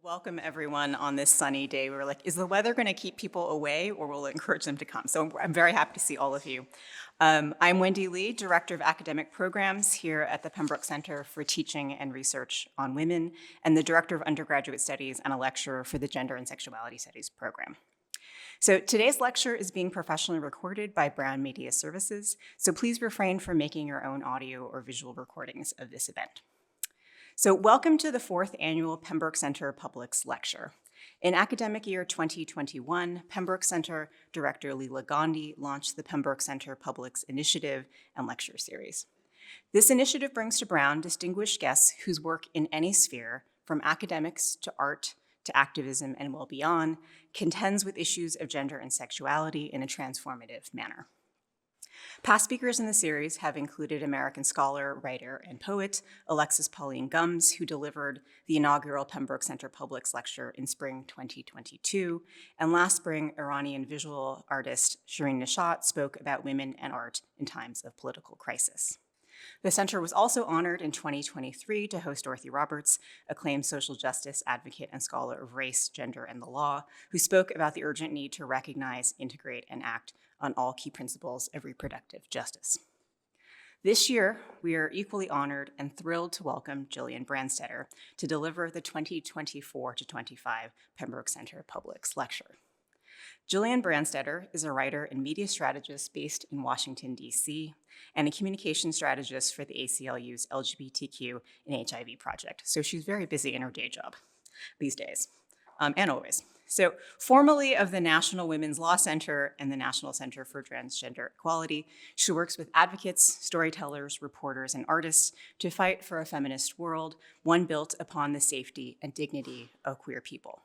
Welcome everyone on this sunny day. We were like, is the weather going to keep people away or will it encourage them to come? So I'm very happy to see all of you. I'm Wendy Lee, Director of Academic Programs here at the Pembroke Center for Teaching and Research on Women, and the Director of Undergraduate Studies and a lecturer for the Gender and Sexuality Studies program. So today's lecture is being professionally recorded by Brown Media Services, so please refrain from making your own audio or visual recordings of this event. So welcome to the 4th Annual Pembroke Center Publics Lecture. In academic year 2021, Pembroke Center Director Leela Gandhi launched the Pembroke Center Publics Initiative and Lecture Series. This initiative brings to Brown distinguished guests whose work in any sphere, from academics to art to activism and well beyond, contends with issues of gender and sexuality in a transformative manner. Past speakers in the series have included American scholar, writer, and poet Alexis Pauline Gumbs, who delivered the inaugural Pembroke Center Publics Lecture in spring 2022. And last spring, Iranian visual artist Shireen Nishat spoke about women and art in times of political crisis. The center was also honored in 2023 to host Dorothy Roberts, acclaimed social justice advocate and scholar of race, gender, and the law, who spoke about the urgent need to recognize, integrate, and act on all key principles of reproductive justice. This year, we are equally honored and thrilled to welcome Gillian Branstetter to deliver the 2024-25 Pembroke Center Publics Lecture. Gillian Branstetter is a writer and media strategist based in Washington, D.C., and a communication strategist for the ACLU's LGBTQ and HIV project. So she's very busy in her day job these days, and always. So formerly of the National Women's Law Center and the National Center for Transgender Equality, she works with advocates, storytellers, reporters, and artists to fight for a feminist world, one built upon the safety and dignity of queer people.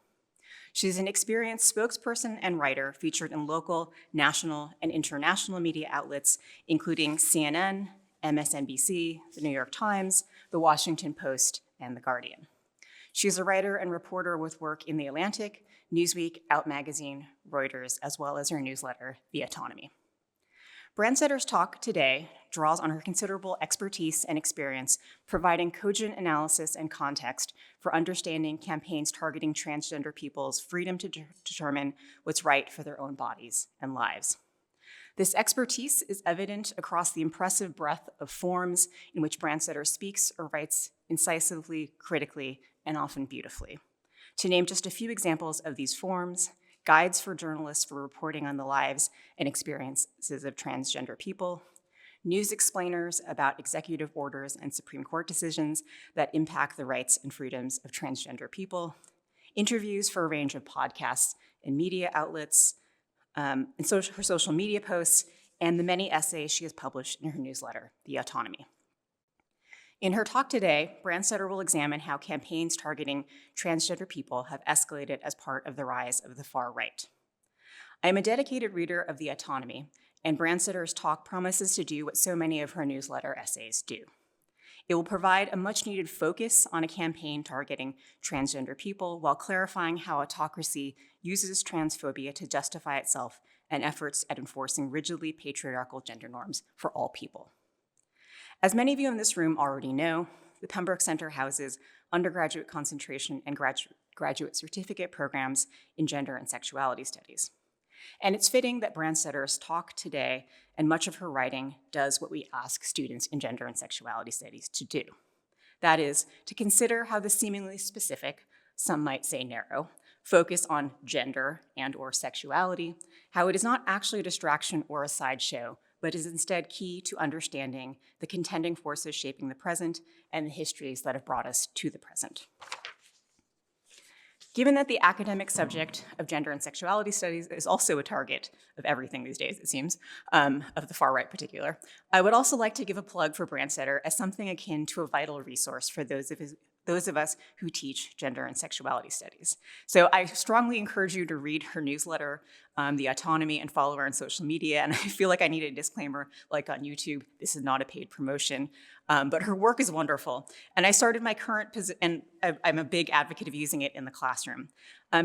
She's an experienced spokesperson and writer featured in local, national, and international media outlets, including CNN, MSNBC, The New York Times, The Washington Post, and The Guardian. She's a writer and reporter with work in The Atlantic, Newsweek, Out Magazine, Reuters, as well as her newsletter, The Autonomy. Branstetter's talk today draws on her considerable expertise and experience, providing cogent analysis and context for understanding campaigns targeting transgender people's freedom to determine what's right for their own bodies and lives. This expertise is evident across the impressive breadth of forms in which Branstetter speaks or writes incisively, critically, and often beautifully. To name just a few examples of these forms: guides for journalists for reporting on the lives and experiences of transgender people, news explainers about executive orders and Supreme Court decisions that impact the rights and freedoms of transgender people, interviews for a range of podcasts and media outlets, and her social media posts, and the many essays she has published in her newsletter, The Autonomy. In her talk today, Branstetter will examine how campaigns targeting transgender people have escalated as part of the rise of the far right. I am a dedicated reader of The Autonomy, and Branstetter's talk promises to do what so many of her newsletter essays do. It will provide a much-needed focus on a campaign targeting transgender people while clarifying how autocracy uses transphobia to justify itself and efforts at enforcing rigidly patriarchal gender norms for all people. As many of you in this room already know, the Pembroke Center houses undergraduate concentration and graduate certificate programs in gender and sexuality studies. And it's fitting that Branstetter's talk today and much of her writing does what we ask students in gender and sexuality studies to do. That is, to consider how the seemingly specific, some might say narrow, focus on gender and/or sexuality, how it is not actually a distraction or a sideshow, but is instead key to understanding the contending forces shaping the present and the histories that have brought us to the present. Given that the academic subject of gender and sexuality studies is also a target of everything these days, it seems, of the far right in particular, I would also like to give a plug for Branstetter as something akin to a vital resource for those of us who teach gender and sexuality studies. So I strongly encourage you to read her newsletter, The Autonomy, and follow her on social media. And I feel like I need a disclaimer, like on YouTube, this is not a paid promotion, but her work is wonderful. And I started my current position, and I'm a big advocate of using it in the classroom,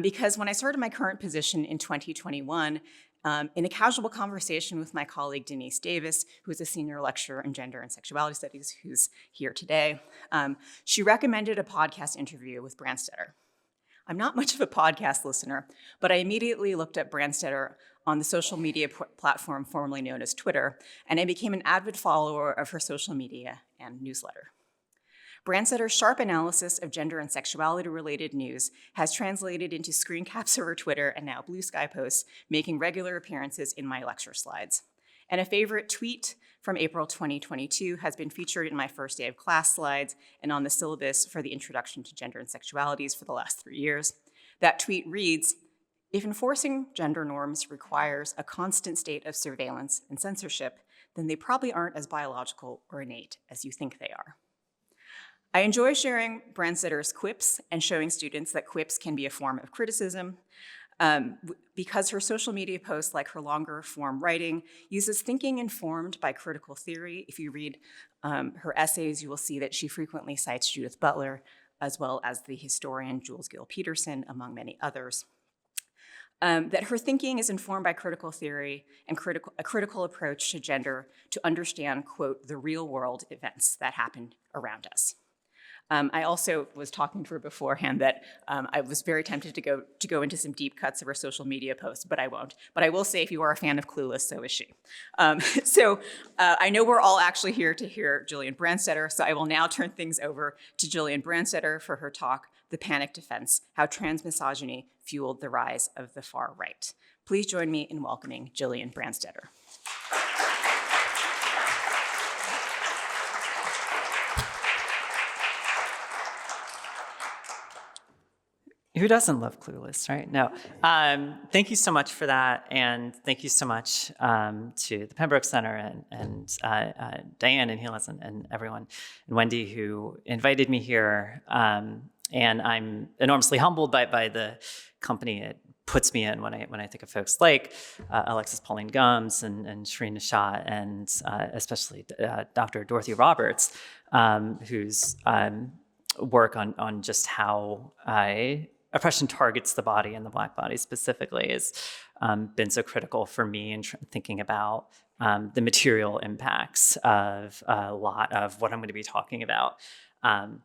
because when I started my current position in 2021, in a casual conversation with my colleague Denise Davis, who is a senior lecturer in gender and sexuality studies, who's here today, she recommended a podcast interview with Branstetter. I'm not much of a podcast listener, but I immediately looked up Branstetter on the social media platform formerly known as Twitter, and I became an avid follower of her social media and newsletter. Branstetter's sharp analysis of gender and sexuality-related news has translated into screen caps of her Twitter and now Blue Sky posts, making regular appearances in my lecture slides. And a favorite tweet from April 2022 has been featured in my first day of class slides and on the syllabus for the Introduction to Gender and Sexualities for the last 3 years. That tweet reads, "If enforcing gender norms requires a constant state of surveillance and censorship, then they probably aren't as biological or innate as you think they are." I enjoy sharing Branstetter's quips and showing students that quips can be a form of criticism because her social media posts, like her longer form writing, uses thinking informed by critical theory. If you read her essays, you will see that she frequently cites Judith Butler, as well as the historian Jules Gill Peterson, among many others. That her thinking is informed by critical theory and a critical approach to gender to understand, quote, the real world events that happen around us. I also was talking to her beforehand that I was very tempted to go into some deep cuts of her social media posts, but I won't. But I will say, if you are a fan of Clueless, so is she. I know we're all actually here to hear Gillian Branstetter, so I will now turn things over to Gillian Branstetter for her talk, "The Panic Defense: How Transmisogyny Fueled the Rise of the Far Right." Please join me in welcoming Gillian Branstetter. Who doesn't love Clueless, right? No. Thank you so much for that, and thank you so much to the Pembroke Center and Diane and Helas and everyone, and Wendy who invited me here. And I'm enormously humbled by the company it puts me in when I think of folks like Alexis Pauline Gumbs and Shireen Nishat, and especially Dr. Dorothy Roberts, whose work on just how oppression targets the body and the Black body specifically has been so critical for me in thinking about the material impacts of a lot of what I'm going to be talking about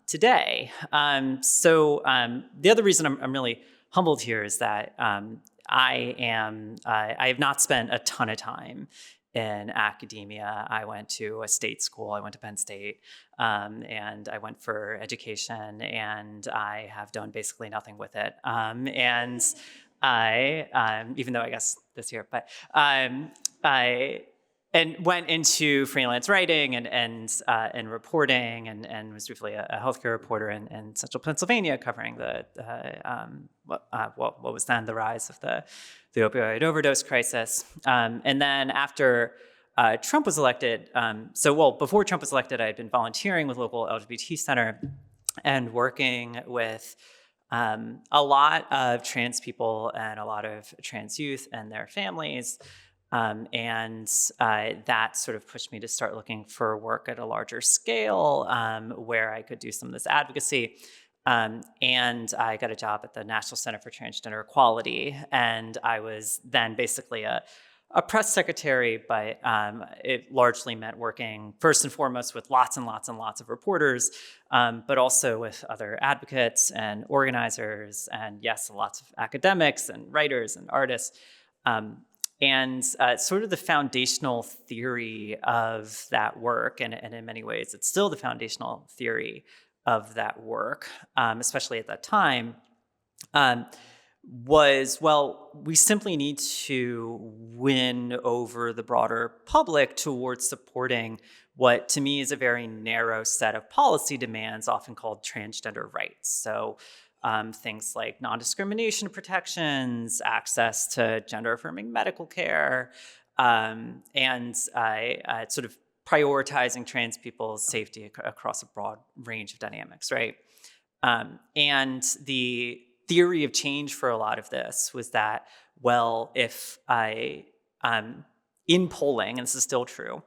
today. The other reason I'm really humbled here is that I have not spent a ton of time in academia. I went to a state school. I went to Penn State, and I went for education, and I have done basically nothing with it. And I, even though I guess this year, but I went into freelance writing and reporting, and was briefly a healthcare reporter in Central Pennsylvania, covering what was then the rise of the opioid overdose crisis. And then after Trump was elected, before Trump was elected, I had been volunteering with local LGBT center and working with a lot of trans people and a lot of trans youth and their families. That sort of pushed me to start looking for work at a larger scale where I could do some of this advocacy. And I got a job at the National Center for Transgender Equality. And I was then basically a press secretary, but it largely meant working first and foremost with lots and lots and lots of reporters, but also with other advocates and organizers, and yes, lots of academics and writers and artists. Sort of the foundational theory of that work, and in many ways, it's still the foundational theory of that work, especially at that time, was, well, we simply need to win over the broader public towards supporting what, to me, is a very narrow set of policy demands, often called transgender rights. So things like non-discrimination protections, access to gender-affirming medical care, and sort of prioritizing trans people's safety across a broad range of dynamics, right? And the theory of change for a lot of this was that, well, if in polling, and this is still true,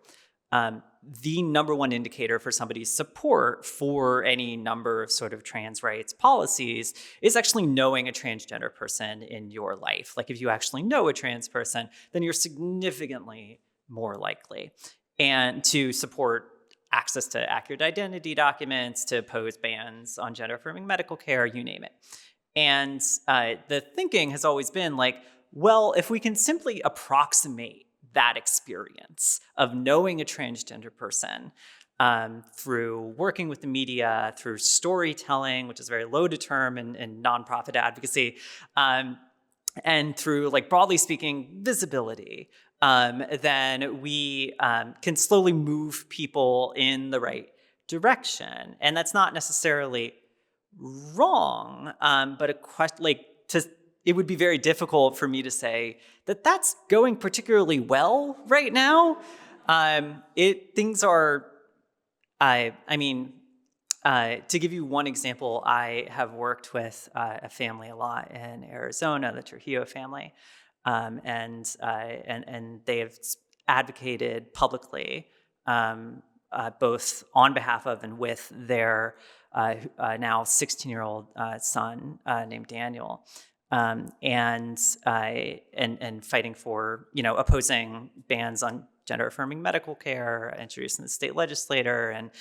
the number one indicator for somebody's support for any number of sort of trans rights policies is actually knowing a transgender person in your life. Like, if you actually know a trans person, then you're significantly more likely and to support access to accurate identity documents, to oppose bans on gender-affirming medical care, you name it. And the thinking has always been like, well, if we can simply approximate that experience of knowing a transgender person through working with the media, through storytelling, which is very loaded term in nonprofit advocacy, and through, like, broadly speaking, visibility, then we can slowly move people in the right direction. And that's not necessarily wrong, but a question, like, it would be very difficult for me to say that that's going particularly well right now. Things are, I mean, to give you one example, I have worked with a family a lot in Arizona, the Trujillo family, and they have advocated publicly, both on behalf of and with their now 16-year-old son named Daniel, and fighting for, opposing bans on gender-affirming medical care, introducing the state legislator, and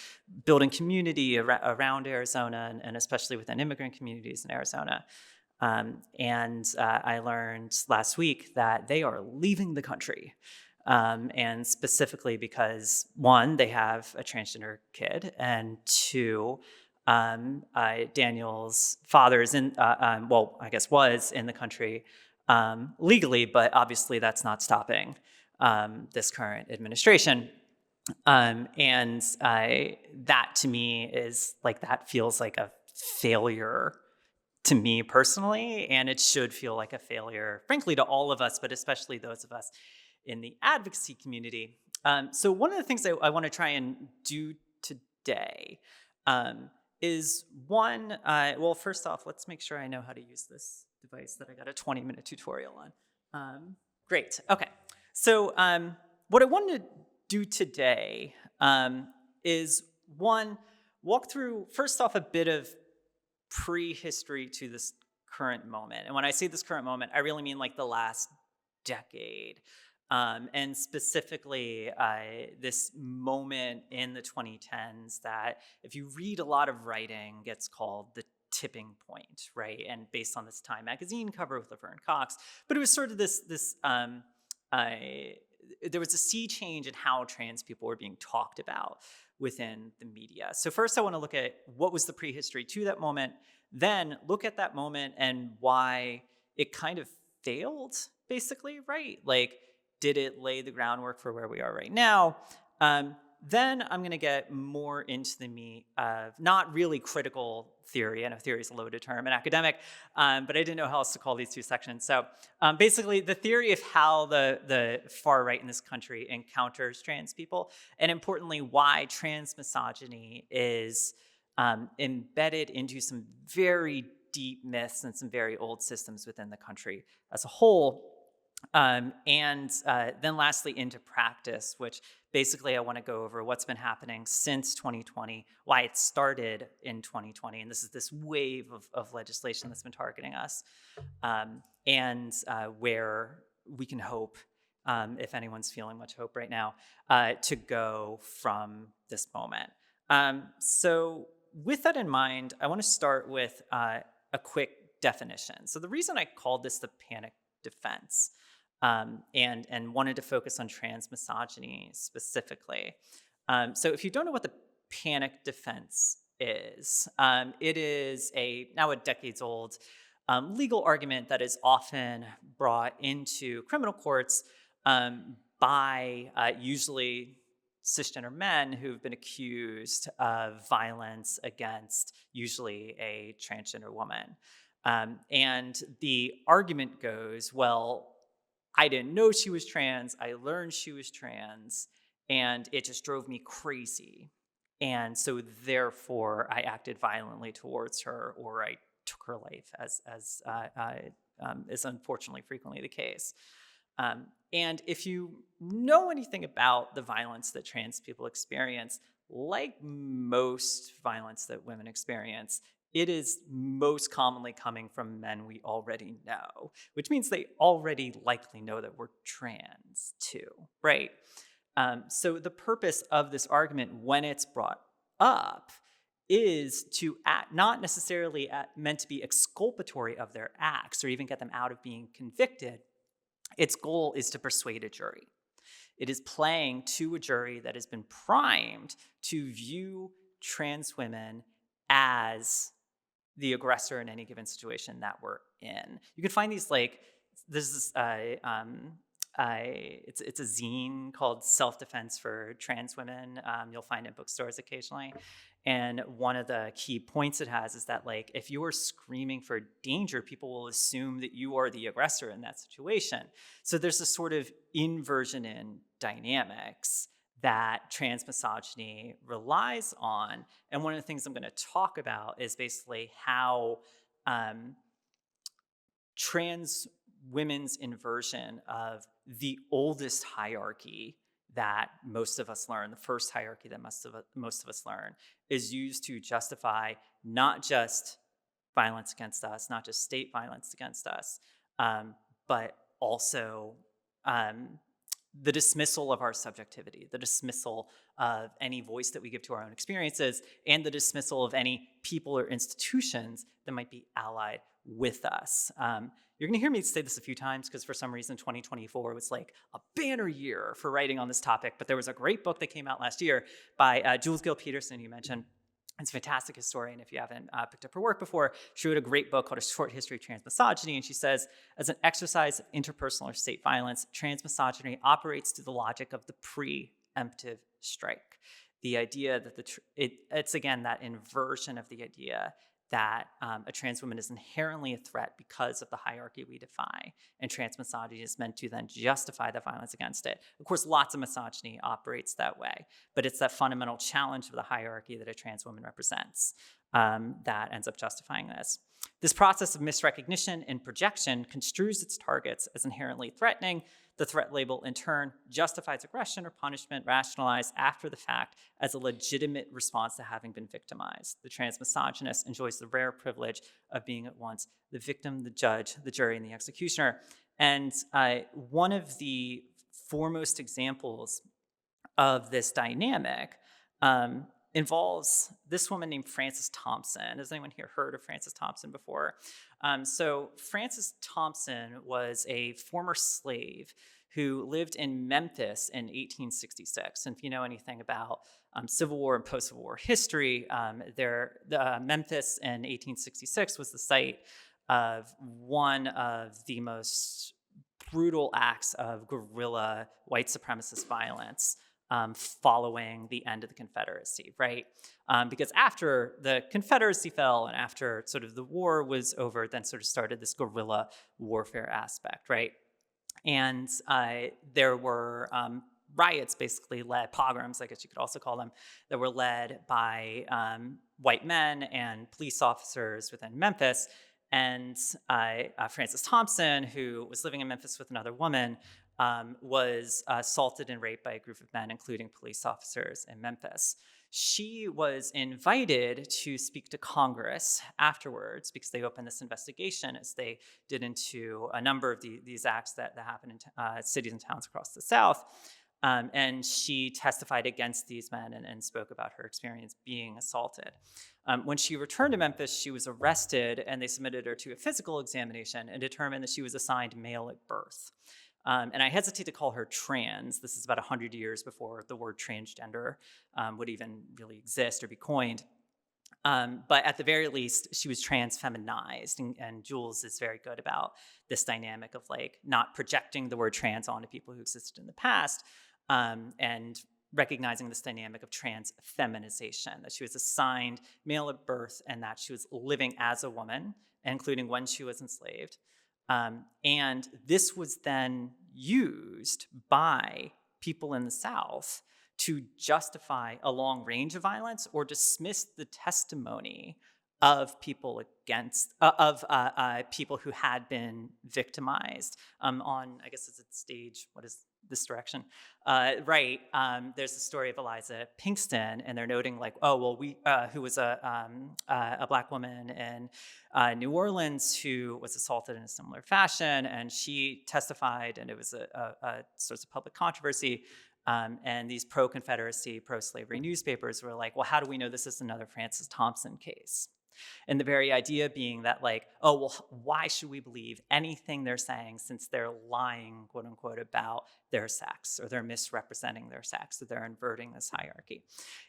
building community around Arizona, and especially within immigrant communities in Arizona. I learned last week that they are leaving the country, and specifically because, one, they have a transgender kid, and two, Daniel's father is was in the country legally, but obviously that's not stopping this current administration. That to me is like, that feels like a failure to me personally, and it should feel like a failure, frankly, to all of us, but especially those of us in the advocacy community. So one of the things that I want to try and do today is one, first off, let's make sure I know how to use this device that I got a 20-minute tutorial on. Great, okay. So what I wanted to do today is, one, walk through, first off, a bit of prehistory to this current moment. And when I say this current moment, I really mean like the last decade. And specifically this moment in the 2010s that, if you read a lot of writing, gets called the tipping point, right? And based on this Time magazine cover with Laverne Cox, but it was sort of there was a sea change in how trans people were being talked about within the media. So first I want to look at what was the prehistory to that moment, then look at that moment and why it kind of failed, basically, right? Like, did it lay the groundwork for where we are right now? Then I'm going to get more into the meat of not really critical theory. I know theory is a loaded term in academic, but I didn't know how else to call these two sections. So basically, the theory of how the far right in this country encounters trans people, and importantly, why trans misogyny is embedded into some very deep myths and some very old systems within the country as a whole. And then lastly, into practice, which basically I want to go over what's been happening since 2020, why it started in 2020, and this is this wave of legislation that's been targeting us, and where we can hope, if anyone's feeling much hope right now, to go from this moment. So with that in mind, I want to start with a quick definition. So the reason I called this the panic defense, and wanted to focus on trans misogyny specifically. So if you don't know what the panic defense is, it is now a decades-old legal argument that is often brought into criminal courts by usually cisgender men who've been accused of violence against usually a transgender woman. And the argument goes, well, I didn't know she was trans, I learned she was trans, and it just drove me crazy. And so therefore I acted violently towards her, or I took her life, as is unfortunately frequently the case. And if you know anything about the violence that trans people experience, like most violence that women experience, it is most commonly coming from men we already know, which means they already likely know that we're trans too, right? So the purpose of this argument, when it's brought up, is to act, not necessarily meant to be exculpatory of their acts or even get them out of being convicted. Its goal is to persuade a jury. It is playing to a jury that has been primed to view trans women as the aggressor in any given situation that we're in. You can find these it's a zine called Self-Defense for Trans Women. You'll find it in bookstores occasionally. And one of the key points it has is that if you are screaming for danger, people will assume that you are the aggressor in that situation. So there's a sort of inversion in dynamics that trans misogyny relies on. And one of the things I'm going to talk about is basically how trans women's inversion of the oldest hierarchy that most of us learn, the first hierarchy that most of us learn, is used to justify not just violence against us, not just state violence against us, but also the dismissal of our subjectivity, the dismissal of any voice that we give to our own experiences, and the dismissal of any people or institutions that might be allied with us. You're going to hear me say this a few times because for some reason 2024 was a banner year for writing on this topic, but there was a great book that came out last year by Jules Gill Peterson, you mentioned. It's a fantastic historian. If you haven't picked up her work before, she wrote a great book called A Short History of Trans Misogyny, and she says, as an exercise of interpersonal or state violence, trans misogyny operates through the logic of the preemptive strike. The idea that it's again that inversion of the idea that a trans woman is inherently a threat because of the hierarchy we defy, and trans misogyny is meant to then justify the violence against it. Of course, lots of misogyny operates that way, but it's that fundamental challenge of the hierarchy that a trans woman represents that ends up justifying this. This process of misrecognition and projection construes its targets as inherently threatening. The threat label, in turn, justifies aggression or punishment rationalized after the fact as a legitimate response to having been victimized. The trans misogynist enjoys the rare privilege of being at once the victim, the judge, the jury, and the executioner. And one of the foremost examples of this dynamic involves this woman named Frances Thompson. Has anyone here heard of Frances Thompson before? So Frances Thompson was a former slave who lived in Memphis in 1866. And if you know anything about Civil War and post-Civil War history, Memphis in 1866 was the site of one of the most brutal acts of guerrilla white supremacist violence following the end of the Confederacy, right? Because after the Confederacy fell and after sort of the war was over, then sort of started this guerrilla warfare aspect, right? And there were riots, basically pogroms, I guess you could also call them, that were led by white men and police officers within Memphis. And Frances Thompson, who was living in Memphis with another woman, was assaulted and raped by a group of men, including police officers in Memphis. She was invited to speak to Congress afterwards because they opened this investigation, as they did into a number of these acts that happened in cities and towns across the South. And she testified against these men and spoke about her experience being assaulted. When she returned to Memphis, she was arrested, and they submitted her to a physical examination and determined that she was assigned male at birth. And I hesitate to call her trans. This is about 100 years before the word transgender would even really exist or be coined. But at the very least, she was trans-feminized. And Jules is very good about this dynamic of not projecting the word trans onto people who existed in the past, and recognizing this dynamic of trans-feminization, that she was assigned male at birth and that she was living as a woman, including when she was enslaved. And this was then used by people in the South to justify a long range of violence or dismiss the testimony of people people who had been victimized on, I guess it's at stage, what is this direction? Right, there's the story of Eliza Pinkston, and they're noting who was a Black woman in New Orleans who was assaulted in a similar fashion, and she testified, and it was a source of public controversy And these pro-Confederacy, pro-slavery newspapers were like, well, how do we know this is another Francis Thompson case? And the very idea being that like, oh, well, why should we believe anything they're saying since they're lying, quote unquote, about their sex, or they're misrepresenting their sex, or they're inverting this hierarchy.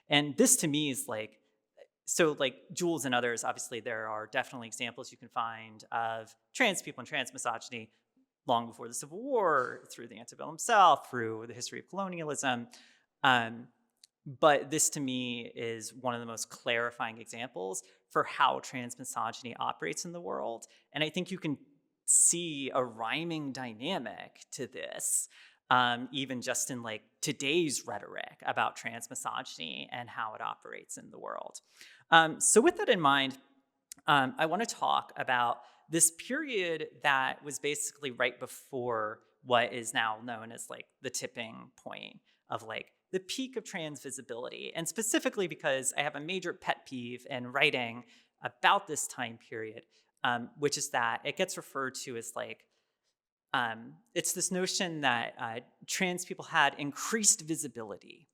And this to me is like, so like Jules and others, obviously there are definitely examples you can find of trans people and trans misogyny long before the Civil War, through the antebellum South, through the history of colonialism. But this to me is one of the most clarifying examples for how trans misogyny operates in the world. And I think you can see a rhyming dynamic to this, even just in like today's rhetoric about trans misogyny and how it operates in the world. So with that in mind, I want to talk about this period that was basically right before what is now known as like the tipping point of like the peak of trans visibility. And specifically because I have a major pet peeve in writing about this time period, which is that it gets referred to as like, it's this notion that trans people had increased visibility,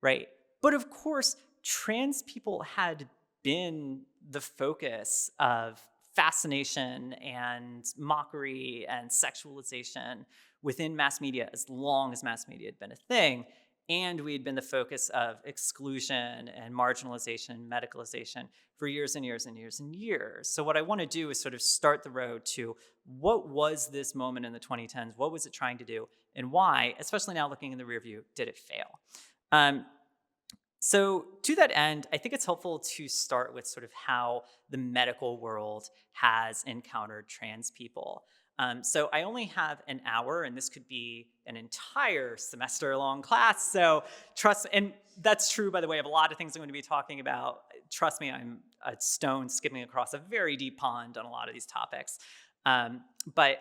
right? But of course, trans people had been the focus of fascination and mockery and sexualization within mass media as long as mass media had been a thing. And we had been the focus of exclusion and marginalization, medicalization for years and years and years and years. So what I want to do is sort of start the road to what was this moment in the 2010s? What was it trying to do? And why, especially now looking in the rear view, did it fail? So to that end, I think it's helpful to start with sort of how the medical world has encountered trans people. So I only have an hour, and this could be an entire semester-long class. So trust, and that's true, by the way, of a lot of things I'm going to be talking about. Trust me, I'm a stone skipping across a very deep pond on a lot of these topics. But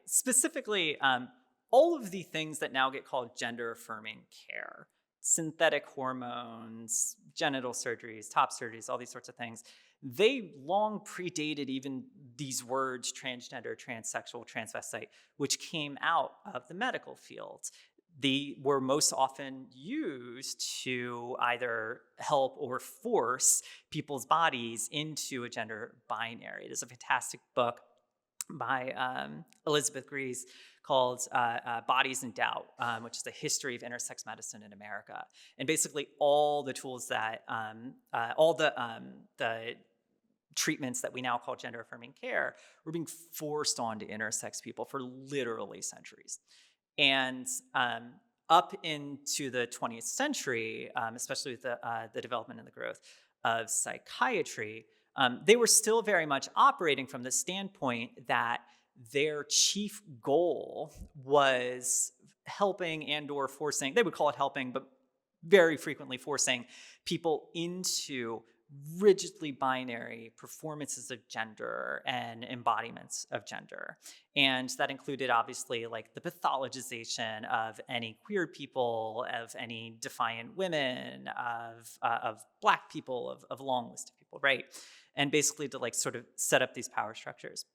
specifically, all of the things that now get called gender-affirming care, synthetic hormones, genital surgeries, top surgeries, all these sorts of things, they long predated even these words, transgender, transsexual, transvestite, which came out of the medical field. They were most often used to either help or force people's bodies into a gender binary. There's a fantastic book by Elizabeth Grease called Bodies in Doubt, which is the history of intersex medicine in America. And basically all the tools that, all the treatments that we now call gender-affirming care were being forced onto intersex people for literally centuries. And up into the 20th century, especially with the development and the growth of psychiatry, they were still very much operating from the standpoint that their chief goal was helping and or forcing, they would call it helping, but very frequently forcing people into rigidly binary performances of gender and embodiments of gender. And that included obviously like the pathologization of any queer people, of any defiant women, of Black people, of a long list of people, right? And basically to like sort of set up these power structures.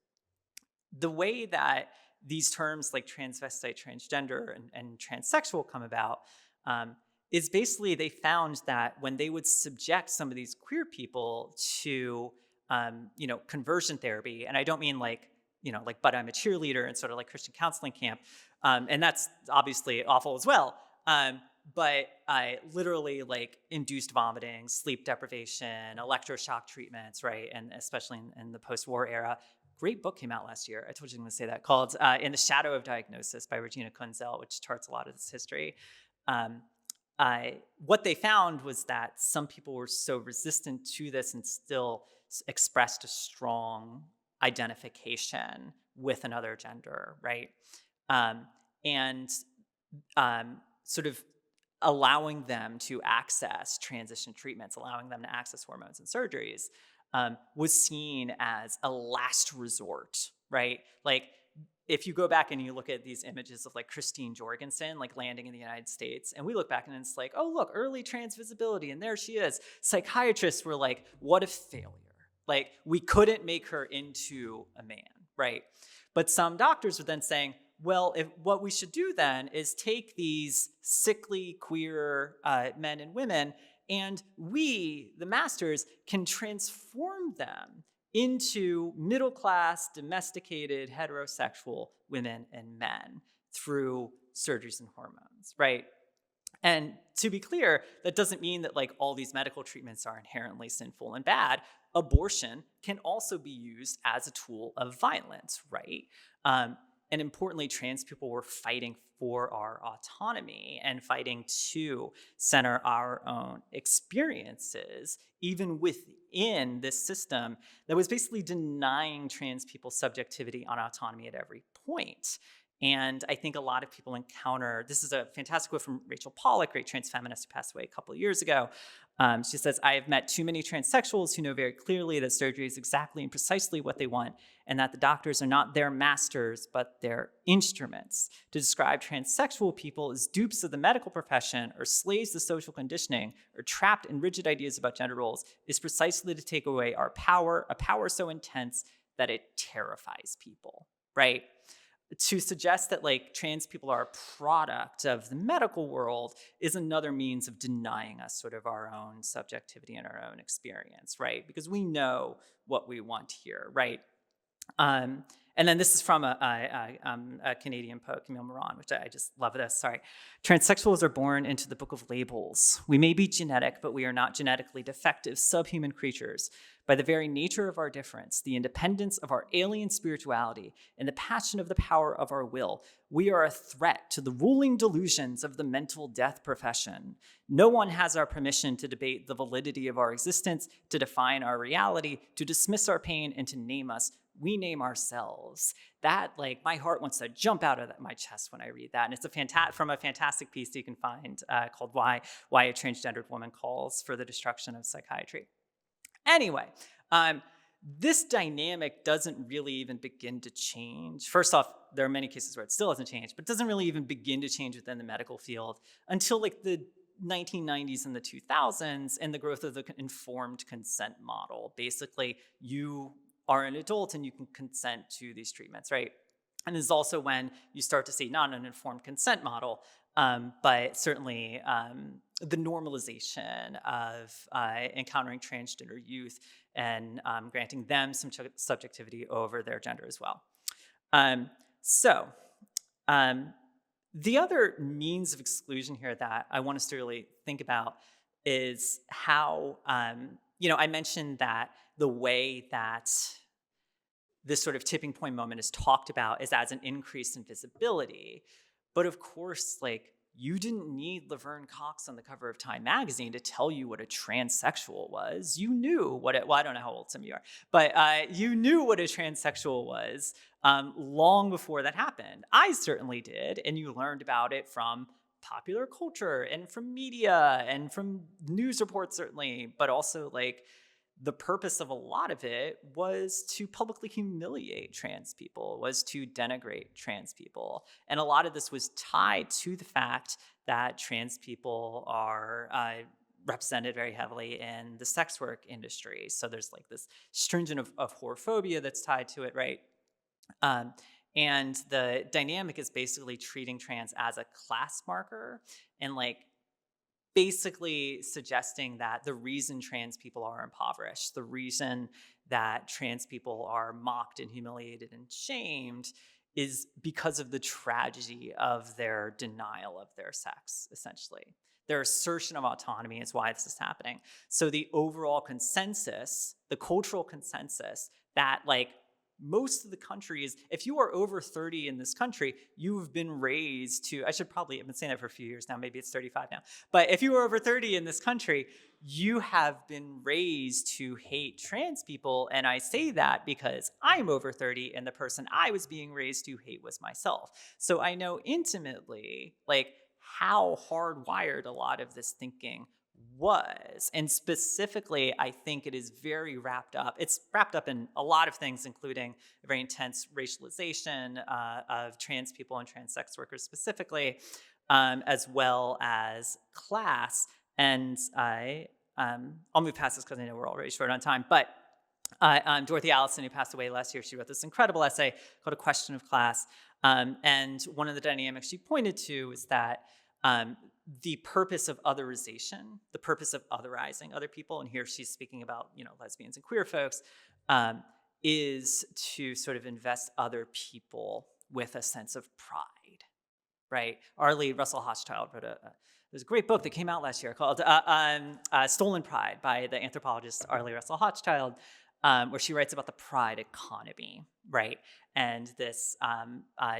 The way that these terms like transvestite, transgender, and transsexual come about is basically they found that when they would subject some of these queer people to, conversion therapy, and I don't mean like, but I'm a cheerleader and sort of like Christian counseling camp, and that's obviously awful as well. But literally like induced vomiting, sleep deprivation, electroshock treatments, right? And especially in the post-war era. Great book came out last year. I told you I was going to say that, called In the Shadow of Diagnosis by Regina Kunzel, which charts a lot of this history. What they found was that some people were so resistant to this and still expressed a strong identification with another gender, right? Sort of allowing them to access transition treatments, allowing them to access hormones and surgeries, was seen as a last resort, right? Like, if you go back and you look at these images of like Christine Jorgensen, like landing in the United States, and we look back and it's like, oh, look, early trans visibility, and there she is. Psychiatrists were like, what a failure. Like, we couldn't make her into a man, right? But some doctors were then saying, well, what we should do then is take these sickly queer men and women, and we, the masters, can transform them into middle-class, domesticated, heterosexual women and men through surgeries and hormones, right? And to be clear, that doesn't mean that like all these medical treatments are inherently sinful and bad. Abortion can also be used as a tool of violence, right? And importantly, trans people were fighting for our autonomy and fighting to center our own experiences, even within this system that was basically denying trans people subjectivity on autonomy at every point. And I think a lot of people encounter, this is a fantastic quote from Rachel Pollack, great trans feminist who passed away a couple of years ago. She says, I have met too many transsexuals who know very clearly that surgery is exactly and precisely what they want, and that the doctors are not their masters, but their instruments. To describe transsexual people as dupes of the medical profession or slaves to social conditioning or trapped in rigid ideas about gender roles is precisely to take away our power, a power so intense that it terrifies people, right? To suggest that like trans people are a product of the medical world is another means of denying us sort of our own subjectivity and our own experience, right? Because we know what we want here, right? And then this is from a Canadian poet, Camille Moran, which I just love this, sorry. Transsexuals are born into the book of labels. We may be genetic, but we are not genetically defective subhuman creatures. By the very nature of our difference, the independence of our alien spirituality, and the passion of the power of our will, we are a threat to the ruling delusions of the mental death profession. No one has our permission to debate the validity of our existence, to define our reality, to dismiss our pain, and to name us. We name ourselves. That, like, my heart wants to jump out of my chest when I read that. And it's from a fantastic piece you can find called Why a Transgendered Woman Calls for the Destruction of Psychiatry. Anyway, this dynamic doesn't really even begin to change. First off, there are many cases where it still hasn't changed, but doesn't really even begin to change within the medical field until like the 1990s and the 2000s and the growth of the informed consent model. Basically, you are an adult and you can consent to these treatments, right? And this is also when you start to see not an informed consent model, but certainly the normalization of encountering transgender youth and granting them some subjectivity over their gender as well. The other means of exclusion here that I want us to really think about is how, I mentioned that the way that this sort of tipping point moment is talked about is as an increase in visibility. But of course, like, you didn't need Laverne Cox on the cover of Time magazine to tell you what a transsexual was. You knew what it, well, I don't know how old some of you are, but you knew what a transsexual was long before that happened. I certainly did, and you learned about it from popular culture and from media and from news reports certainly, but also like the purpose of a lot of it was to publicly humiliate trans people, was to denigrate trans people. And a lot of this was tied to the fact that trans people are represented very heavily in the sex work industry. So there's like this stringent of whorephobia that's tied to it, right? And the dynamic is basically treating trans as a class marker and like basically suggesting that the reason trans people are impoverished, the reason that trans people are mocked and humiliated and shamed is because of the tragedy of their denial of their sex, essentially. Their assertion of autonomy is why this is happening. So the overall consensus, the cultural consensus that like most of the country is, if you are over 30 in this country, you've been raised to, I've been saying that for a few years now, maybe it's 35 now. But if you are over 30 in this country, you have been raised to hate trans people. And I say that because I'm over 30 and the person I was being raised to hate was myself. So I know intimately like how hardwired a lot of this thinking was. And specifically, I think it is very wrapped up. It's wrapped up in a lot of things, including a very intense racialization of trans people and trans sex workers specifically, as well as class. And I'll move past this because I know we're already short on time. But Dorothy Allison, who passed away last year, she wrote this incredible essay called A Question of Class. And one of the dynamics she pointed to is that the purpose of otherization, the purpose of otherizing other people, and here she's speaking about, lesbians and queer folks, is to sort of invest other people with a sense of pride, right? Arlie Russell Hochschild wrote there's a great book that came out last year called Stolen Pride by the anthropologist Arlie Russell Hochschild, where she writes about the pride economy, right? And this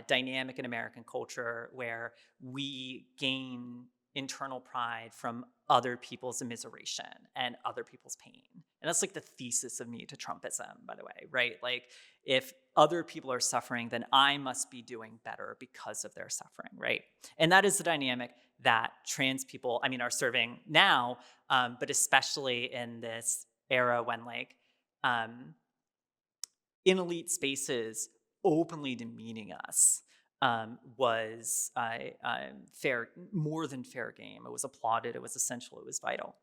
dynamic in American culture where we gain internal pride from other people's immiseration and other people's pain. And that's like the thesis of Me to Trumpism, by the way, right? Like, if other people are suffering, then I must be doing better because of their suffering, right? And that is the dynamic that trans people, are serving now, but especially in this era when, like, in elite spaces, openly demeaning us was more than fair game. It was applauded, it was essential, it was vital.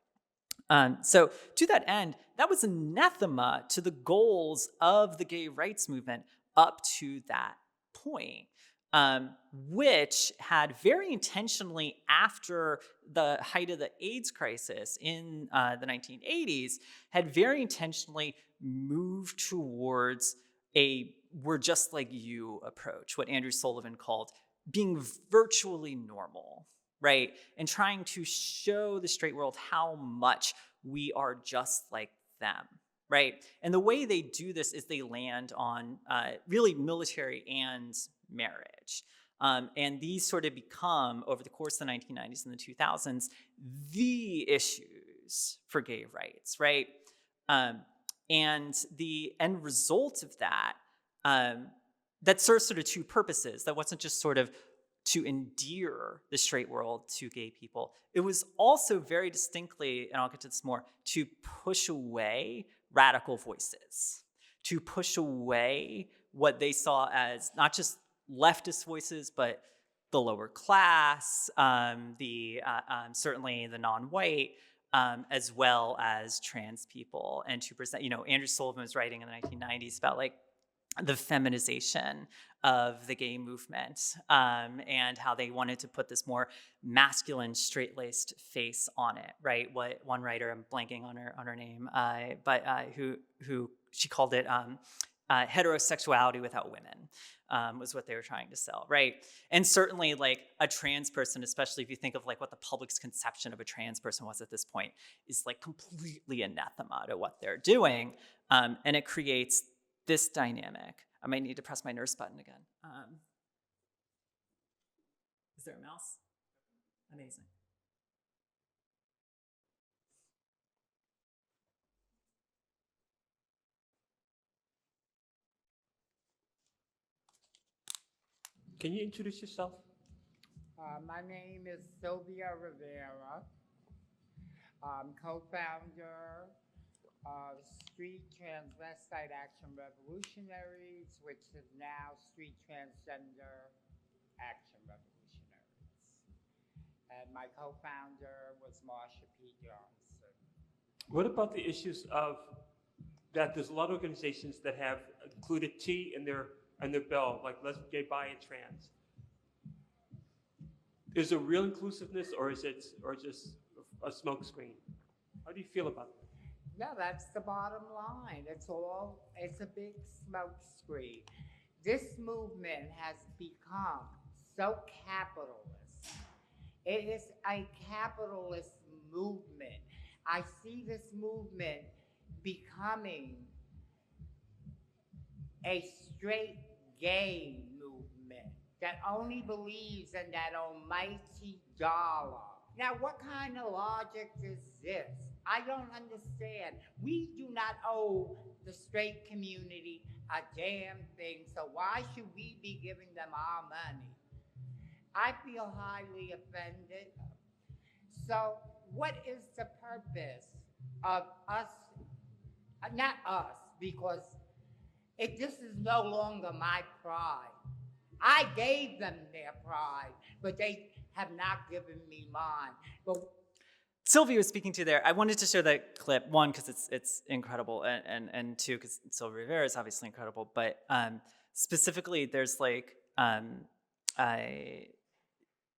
So to that end, that was anathema to the goals of the gay rights movement up to that point, which had very intentionally, after the height of the AIDS crisis in the 1980s, had very intentionally moved towards a "we're just like you" approach, what Andrew Sullivan called being virtually normal, right? And trying to show the straight world how much we are just like them, right? And the way they do this is they land on really military and marriage. And these sort of become, over the course of the 1990s and the 2000s, the issues for gay rights, right? And the end result of that, that serves sort of two purposes. That wasn't just sort of to endear the straight world to gay people. It was also very distinctly, and I'll get to this more, to push away radical voices, to push away what they saw as not just leftist voices, but the lower class, certainly the non-white, as well as trans people, and to present, Andrew Sullivan was writing in the 1990s about like the feminization of the gay movement, and how they wanted to put this more masculine, straight-laced face on it, right? What one writer, I'm blanking on her name, but who she called it heterosexuality without women, was what they were trying to sell, right? And certainly, like, a trans person, especially if you think of like what the public's conception of a trans person was at this point, is like completely anathema to what they're doing, and it creates this dynamic. I might need to press my nurse button again. Is there a mouse? Amazing. Can you introduce yourself? My name is Sylvia Rivera. I'm co-founder of Street Transvestite Action Revolutionaries, which is now Street Transgender Action Revolutionaries. And my co-founder was Marsha P. Johnson. What about the issues of that there's a lot of organizations that have included T in their bill, like lesbian, gay, bi, and trans? Is there real inclusiveness, or is it just a smokescreen? How do you feel about that? No, that's the bottom line. It's a big smoke screen. This movement has become so capitalist. It is a capitalist movement. I see this movement becoming a straight gay movement that only believes in that almighty dollar. Now, what kind of logic is this? I don't understand. We do not owe the straight community a damn thing, so why should we be giving them our money? I feel highly offended. So what is the purpose of us, not us, because this is no longer my pride. I gave them their pride, but they have not given me mine. But Sylvia was speaking to there. I wanted to show that clip, one, because it's incredible, and two, because Sylvia Rivera is obviously incredible. But specifically, there's like,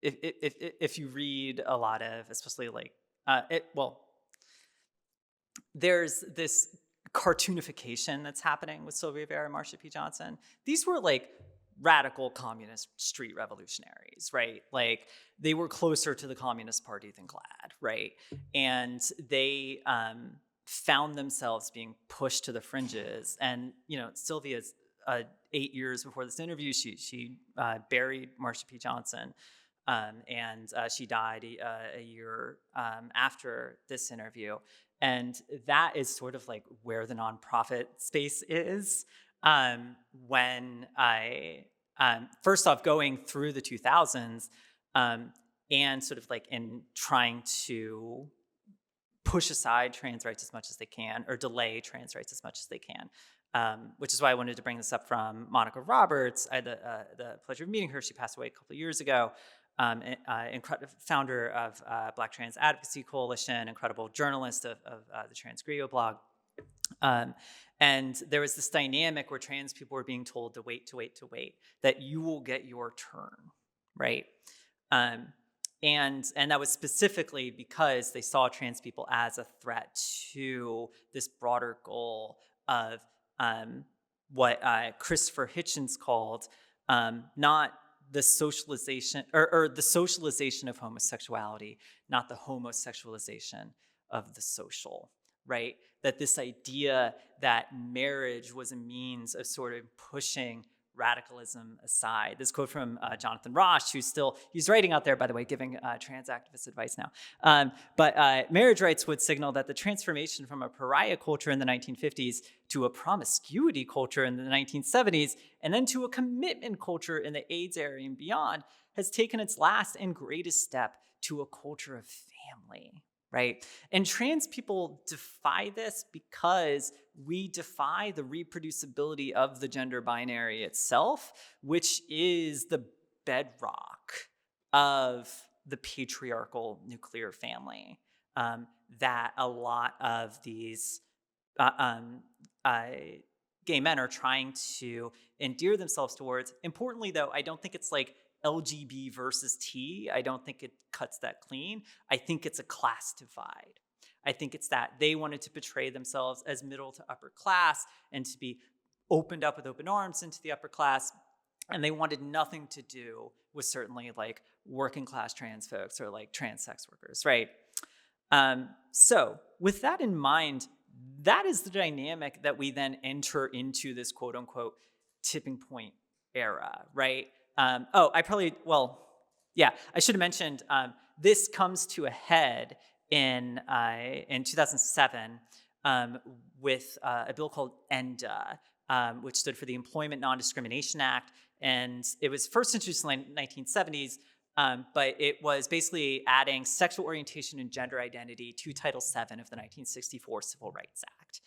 if you read a lot of, especially like, there's this cartoonification that's happening with Sylvia Rivera and Marsha P. Johnson. These were like radical communist street revolutionaries, right? Like they were closer to the Communist Party than GLAAD, right? And they found themselves being pushed to the fringes. And, you know, Sylvia's 8 years before this interview, she buried Marsha P. Johnson. And she died a year after this interview. And that is sort of like where the nonprofit space is. When I, first off, going through the 2000s and sort of like in trying to push aside trans rights as much as they can, or delay trans rights as much as they can. Which is why I wanted to bring this up from Monica Roberts. I had the pleasure of meeting her. She passed away a couple of years ago. Founder of Black Trans Advocacy Coalition, incredible journalist of the Trans Griot blog. And there was this dynamic where trans people were being told to wait, that you will get your turn, right? And that was specifically because they saw trans people as a threat to this broader goal of what Christopher Hitchens called not the socialization or the socialization of homosexuality, not the homosexualization of the social, right? That this idea that marriage was a means of sort of pushing radicalism aside. This quote from Jonathan Ross, he's writing out there, by the way, giving trans activist advice now. But marriage rights would signal that the transformation from a pariah culture in the 1950s to a promiscuity culture in the 1970s, and then to a commitment culture in the AIDS era and beyond, has taken its last and greatest step to a culture of family. Right? And trans people defy this because we defy the reproducibility of the gender binary itself, which is the bedrock of the patriarchal nuclear family that a lot of these gay men are trying to endear themselves towards. Importantly, though, I don't think it's like LGB versus T. I don't think it cuts that clean. I think it's a class divide. I think it's that they wanted to portray themselves as middle to upper class and to be opened up with open arms into the upper class. And they wanted nothing to do with certainly like working class trans folks or like trans sex workers, right? So with that in mind, that is the dynamic that we then enter into this quote unquote tipping point era, right? I should have mentioned this comes to a head in 2007 with a bill called ENDA, which stood for the Employment Non-Discrimination Act. And it was first introduced in the 1970s, but it was basically adding sexual orientation and gender identity to Title VII of the 1964 Civil Rights Act.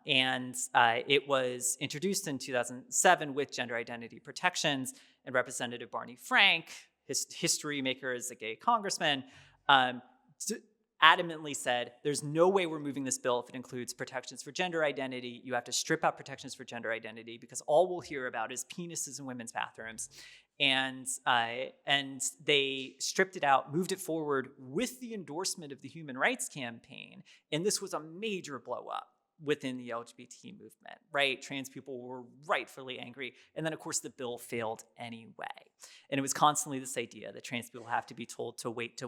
It was introduced in 2007 with gender identity protections, and Representative Barney Frank, his history maker as a gay congressman, adamantly said, there's no way we're moving this bill if it includes protections for gender identity. You have to strip out protections for gender identity because all we'll hear about is penises in women's bathrooms. And they stripped it out, moved it forward with the endorsement of the Human Rights Campaign. And this was a major blow up within the LGBT movement, right? Trans people were rightfully angry. And then, of course, the bill failed anyway. And it was constantly this idea that trans people have to be told to wait.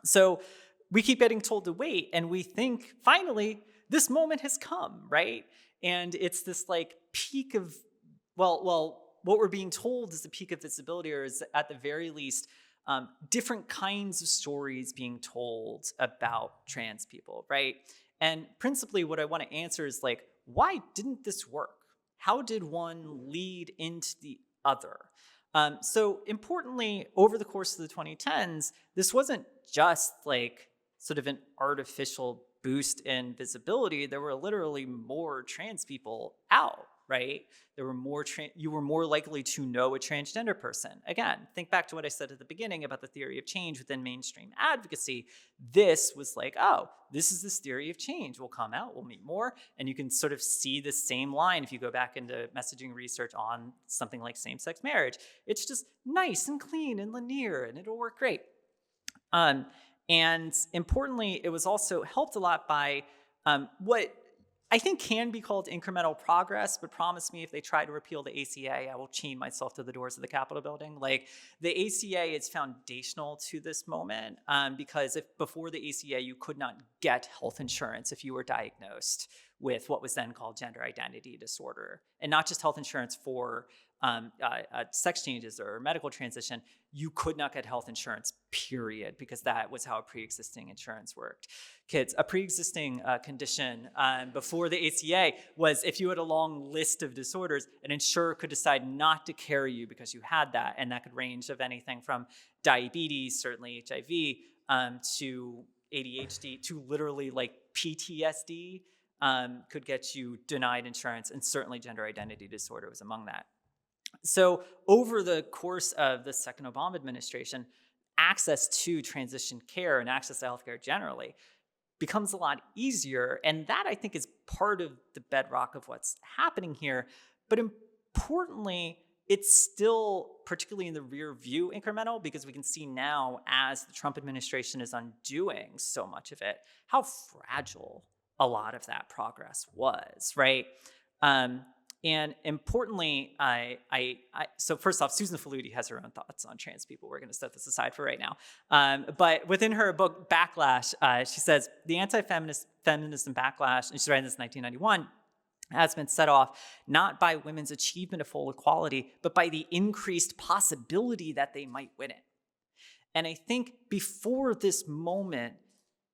So we keep getting told to wait, and we think, finally, this moment has come, right? And it's this like peak of, what we're being told is the peak of visibility, or is at the very least, different kinds of stories being told about trans people, right? And principally what I want to answer is like, why didn't this work? How did one lead into the other? So importantly, over the course of the 2010s, this wasn't just like sort of an artificial boost in visibility. There were literally more trans people out, right? There were more you were more likely to know a transgender person. Again, think back to what I said at the beginning about the theory of change within mainstream advocacy. This was like, oh, this is this theory of change. We'll come out, we'll meet more. And you can sort of see the same line if you go back into messaging research on something like same-sex marriage. It's just nice and clean and linear, and it'll work great. And importantly, it was also helped a lot by what I think can be called incremental progress, but promise me if they try to repeal the ACA, I will chain myself to the doors of the Capitol building. Like, the ACA is foundational to this moment because if before the ACA, you could not get health insurance if you were diagnosed with what was then called gender identity disorder. And not just health insurance for sex changes or medical transition, you could not get health insurance, period, because that was how a pre-existing insurance worked. Kids, a pre-existing condition before the ACA was if you had a long list of disorders, an insurer could decide not to carry you because you had that, and that could range of anything from diabetes, certainly HIV, to ADHD, to literally like PTSD could get you denied insurance, and certainly gender identity disorder was among that. So over the course of the second Obama administration, access to transition care and access to healthcare generally becomes a lot easier. And that, I think, is part of the bedrock of what's happening here. But importantly, it's still, particularly in the rear view, incremental, because we can see now, as the Trump administration is undoing so much of it, how fragile a lot of that progress was, right? And importantly, so first off, Susan Faludi has her own thoughts on trans people. We're going to set this aside for right now. But within her book, Backlash, she says, the anti-feminism backlash, and she's writing this in 1991, has been set off not by women's achievement of full equality, but by the increased possibility that they might win it. And I think before this moment,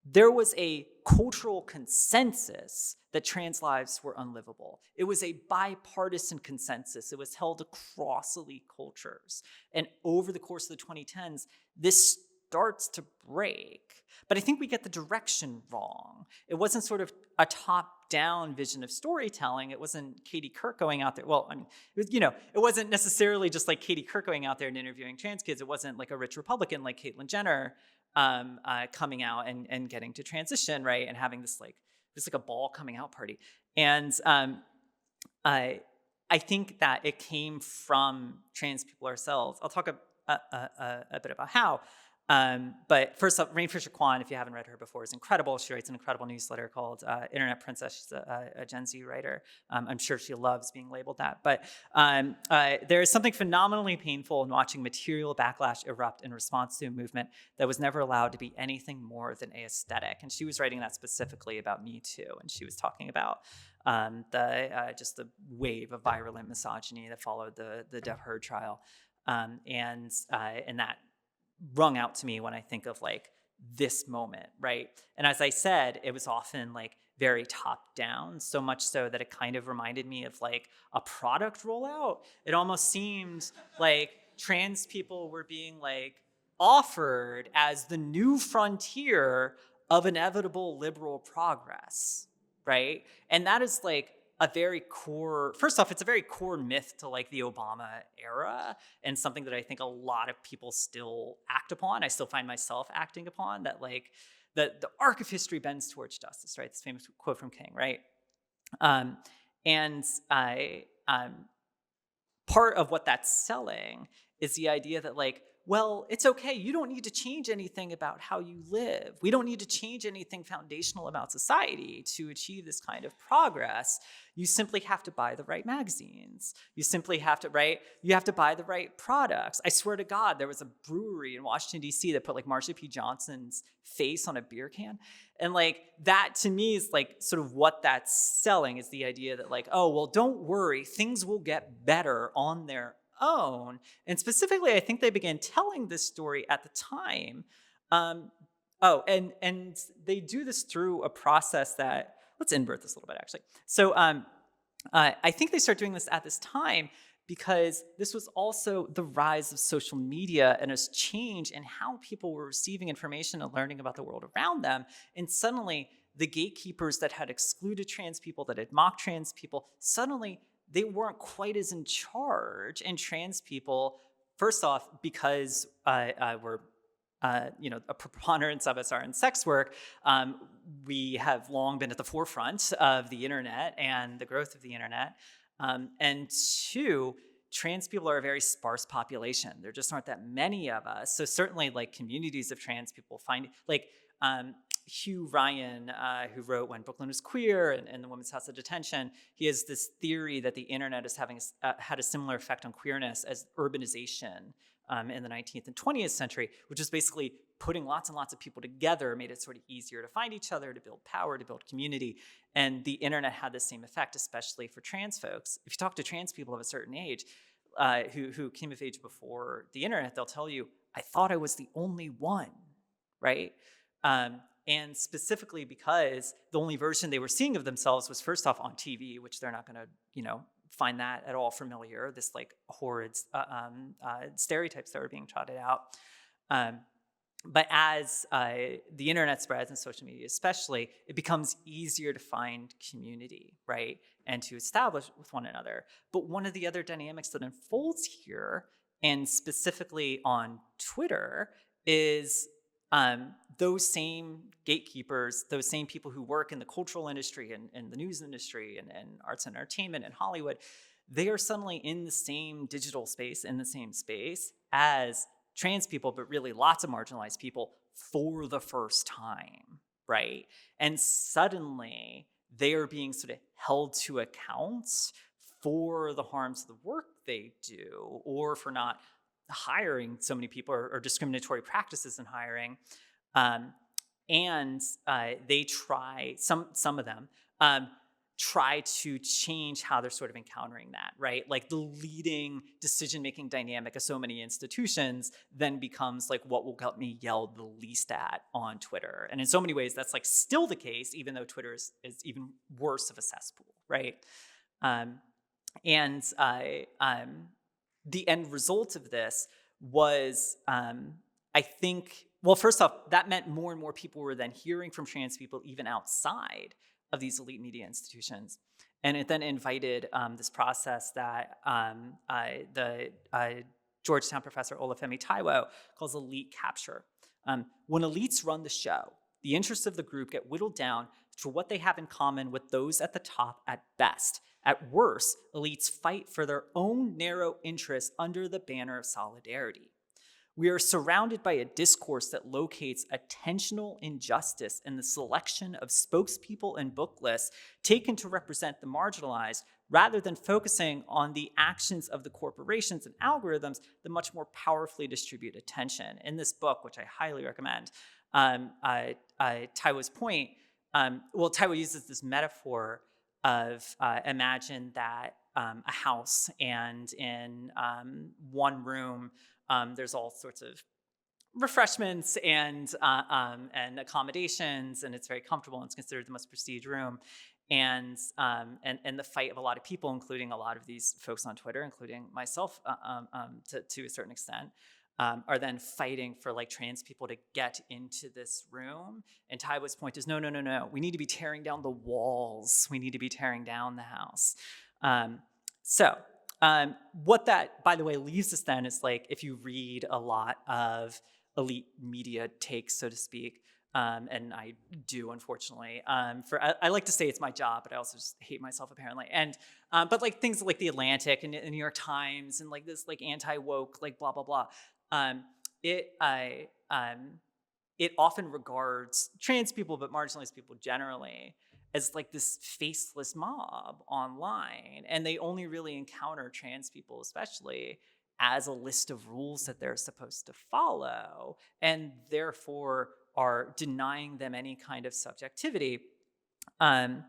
there was a cultural consensus that trans lives were unlivable. It was a bipartisan consensus. It was held across elite cultures. And over the course of the 2010s, this starts to break. But I think we get the direction wrong. It wasn't sort of a top-down vision of storytelling. It wasn't Katie Couric going out there. Well, I mean, it wasn't necessarily just like Katie Couric going out there and interviewing trans kids. It wasn't like a rich Republican like Caitlyn Jenner coming out and getting to transition, right? And having this like a ball coming out party. And I think that it came from trans people ourselves. I'll talk a bit about how. But first up, Rain Fisher Kwan, if you haven't read her before, is incredible. She writes an incredible newsletter called Internet Princess. She's a Gen Z writer. I'm sure she loves being labeled that. But there is something phenomenally painful in watching material backlash erupt in response to a movement that was never allowed to be anything more than aesthetic. And she was writing that specifically about Me Too. And she was talking about just the wave of virulent misogyny that followed the Depp Heard trial. And that rung out to me when I think of like this moment, right? And as I said, it was often like very top down, so much so that it kind of reminded me of like a product rollout. It almost seemed like trans people were being like offered as the new frontier of inevitable liberal progress, right? And that is like a very core, first off, it's a very core myth to like the Obama era, and something that I think a lot of people still act upon. I still find myself acting upon, that like the arc of history bends towards justice, right? This famous quote from King, right? And part of what that's selling is the idea that like, well, it's okay. You don't need to change anything about how you live. We don't need to change anything foundational about society to achieve this kind of progress. You simply have to buy the right magazines. You simply have to, right? You have to buy the right products. I swear to God, there was a brewery in Washington, D.C. that put like Marsha P. Johnson's face on a beer can. And like that to me is like sort of what that's selling, is the idea that like, oh, well, don't worry. Things will get better on their own. And specifically, I think they began telling this story at the time. And they do this through a process that, let's invert this a little bit, actually. So I think they start doing this at this time because this was also the rise of social media and a change in how people were receiving information and learning about the world around them. And suddenly, the gatekeepers that had excluded trans people, that had mocked trans people, suddenly they weren't quite as in charge. And trans people, first off, because we're a preponderance of us are in sex work, we have long been at the forefront of the internet and the growth of the internet. And two, trans people are a very sparse population. There just aren't that many of us. So certainly like communities of trans people find, like Hugh Ryan, who wrote When Brooklyn Was Queer and The Women's House of Detention, he has this theory that the internet is having had a similar effect on queerness as urbanization in the 19th and 20th century, which is basically putting lots and lots of people together, made it sort of easier to find each other, to build power, to build community. And the internet had the same effect, especially for trans folks. If you talk to trans people of a certain age who came of age before the internet, they'll tell you, I thought I was the only one, right? And specifically because the only version they were seeing of themselves was first off on TV, which they're not going to, find that at all familiar, this like horrid stereotypes that were being trotted out. But as the internet spreads and social media especially, it becomes easier to find community, right? And to establish with one another. But one of the other dynamics that unfolds here, and specifically on Twitter, is those same gatekeepers, those same people who work in the cultural industry and the news industry and arts and entertainment and Hollywood, they are suddenly in the same digital space, in the same space as trans people, but really lots of marginalized people for the first time, right? And suddenly they are being sort of held to account for the harms of the work they do, or for not hiring so many people, or discriminatory practices in hiring. And they try, some of them, try to change how they're sort of encountering that, right? Like the leading decision-making dynamic of so many institutions then becomes like what will get me yelled the least at on Twitter. And in so many ways, that's like still the case, even though Twitter is even worse of a cesspool, right? The end result of this was, I think, well, first off, that meant more and more people were then hearing from trans people even outside of these elite media institutions. And it then invited this process that the Georgetown professor Olufemi Taiwo calls elite capture. When elites run the show, the interests of the group get whittled down to what they have in common with those at the top at best. At worst, elites fight for their own narrow interests under the banner of solidarity. We are surrounded by a discourse that locates attentional injustice in the selection of spokespeople and book lists taken to represent the marginalized, rather than focusing on the actions of the corporations and algorithms that much more powerfully distribute attention. In this book, which I highly recommend, Taiwo's point, Taiwo uses this metaphor of imagine that a house, and in one room, there's all sorts of refreshments and accommodations, and it's very comfortable, and it's considered the most prestige room. And the fight of a lot of people, including a lot of these folks on Twitter, including myself to a certain extent, are then fighting for like trans people to get into this room. And Taiwo's point is, no. We need to be tearing down the walls. We need to be tearing down the house. What that, by the way, leaves us then is like, if you read a lot of elite media takes, so to speak, and I do, unfortunately, I like to say it's my job, but I also just hate myself apparently. And, but like things like The Atlantic and the New York Times and like this like anti-woke, like blah, blah, blah. It often regards trans people, but marginalized people generally, as like this faceless mob online. And they only really encounter trans people, especially, as a list of rules that they're supposed to follow, and therefore are denying them any kind of subjectivity. One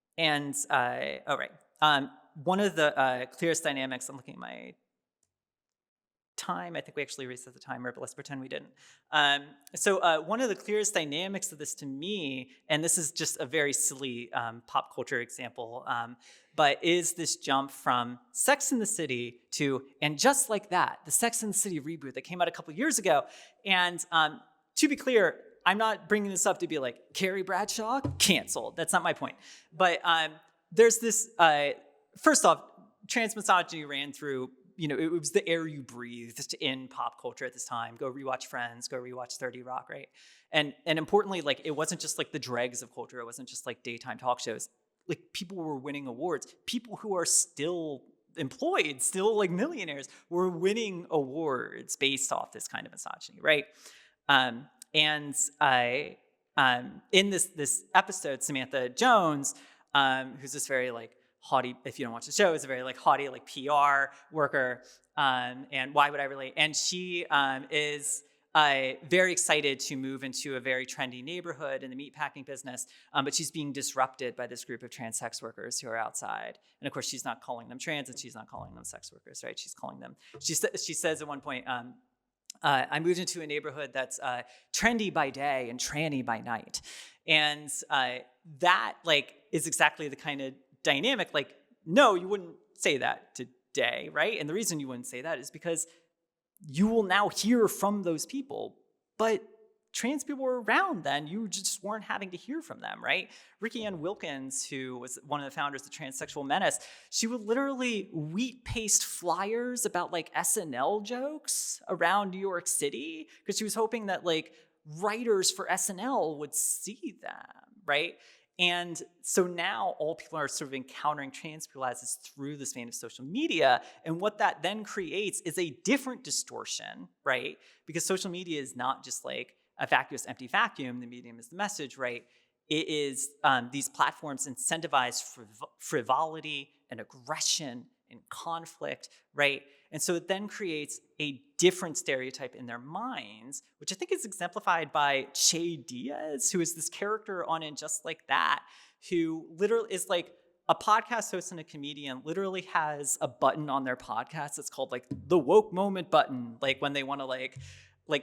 of the clearest dynamics, I'm looking at my time, I think we actually reset the timer, but let's pretend we didn't. One of the clearest dynamics of this to me, and this is just a very silly pop culture example, but is this jump from Sex and the City to, and just like that, the Sex and the City reboot that came out a couple years ago. And to be clear, I'm not bringing this up to be like, Carrie Bradshaw, canceled. That's not my point. But there's this, first off, trans misogyny ran through, it was the air you breathed in pop culture at this time. Go rewatch Friends, go rewatch 30 Rock, right? And importantly, like, it wasn't just like the dregs of culture. It wasn't just like daytime talk shows. Like, people were winning awards. People who are still employed, still like millionaires, were winning awards based off this kind of misogyny, right? And in this episode, Samantha Jones, who's this very like haughty, if you don't watch the show, is a very like haughty like PR worker. And why would I relate? And she is very excited to move into a very trendy neighborhood in the meatpacking business, but she's being disrupted by this group of trans sex workers who are outside. And of course, she's not calling them trans, and she's not calling them sex workers, right? She's calling them. She says at one point, I moved into a neighborhood that's trendy by day and tranny by night. And that like is exactly the kind of dynamic, like, no, you wouldn't say that today, right? And the reason you wouldn't say that is because you will now hear from those people, but trans people were around then. You just weren't having to hear from them, right? Ricky Ann Wilkins, who was one of the founders of Transsexual Menace, she would literally wheat paste flyers about like SNL jokes around New York City because she was hoping that like writers for SNL would see them, right? And so now all people are sort of encountering trans people as is through this vein of social media. And what that then creates is a different distortion, right? Because social media is not just like a vacuous, empty vacuum. The medium is the message, right? It is these platforms incentivize frivolity and aggression and conflict, right? And so it then creates a different stereotype in their minds, which I think is exemplified by Che Diaz, who is this character on And Just Like That, who literally is like a podcast host and a comedian, literally has a button on their podcast that's called like the woke moment button, like when they want to like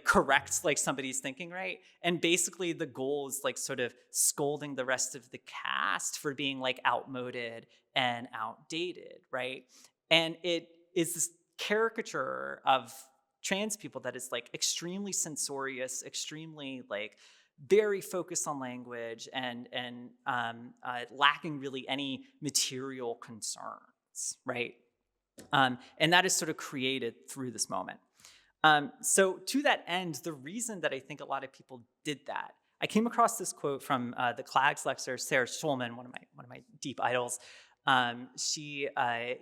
correct like somebody's thinking, right? And basically the goal is like sort of scolding the rest of the cast for being like outmoded and outdated, right? And it is this caricature of trans people that is like extremely censorious, extremely like very focused on language and lacking really any material concerns, right? And that is sort of created through this moment. So to that end, the reason that I think a lot of people did that, I came across this quote from the Klags lecturer, Sarah Schulman, one of my deep idols. She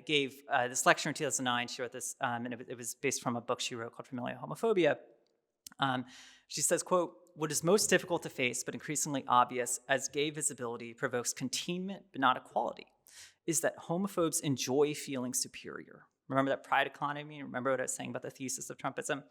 gave this lecture in 2009. She wrote this, and it was based from a book she wrote called Familial Homophobia. She says, quote, "What is most difficult to face, but increasingly obvious as gay visibility provokes containment but not equality, is that homophobes enjoy feeling superior." Remember that pride economy? Remember what I was saying about the thesis of Trumpism?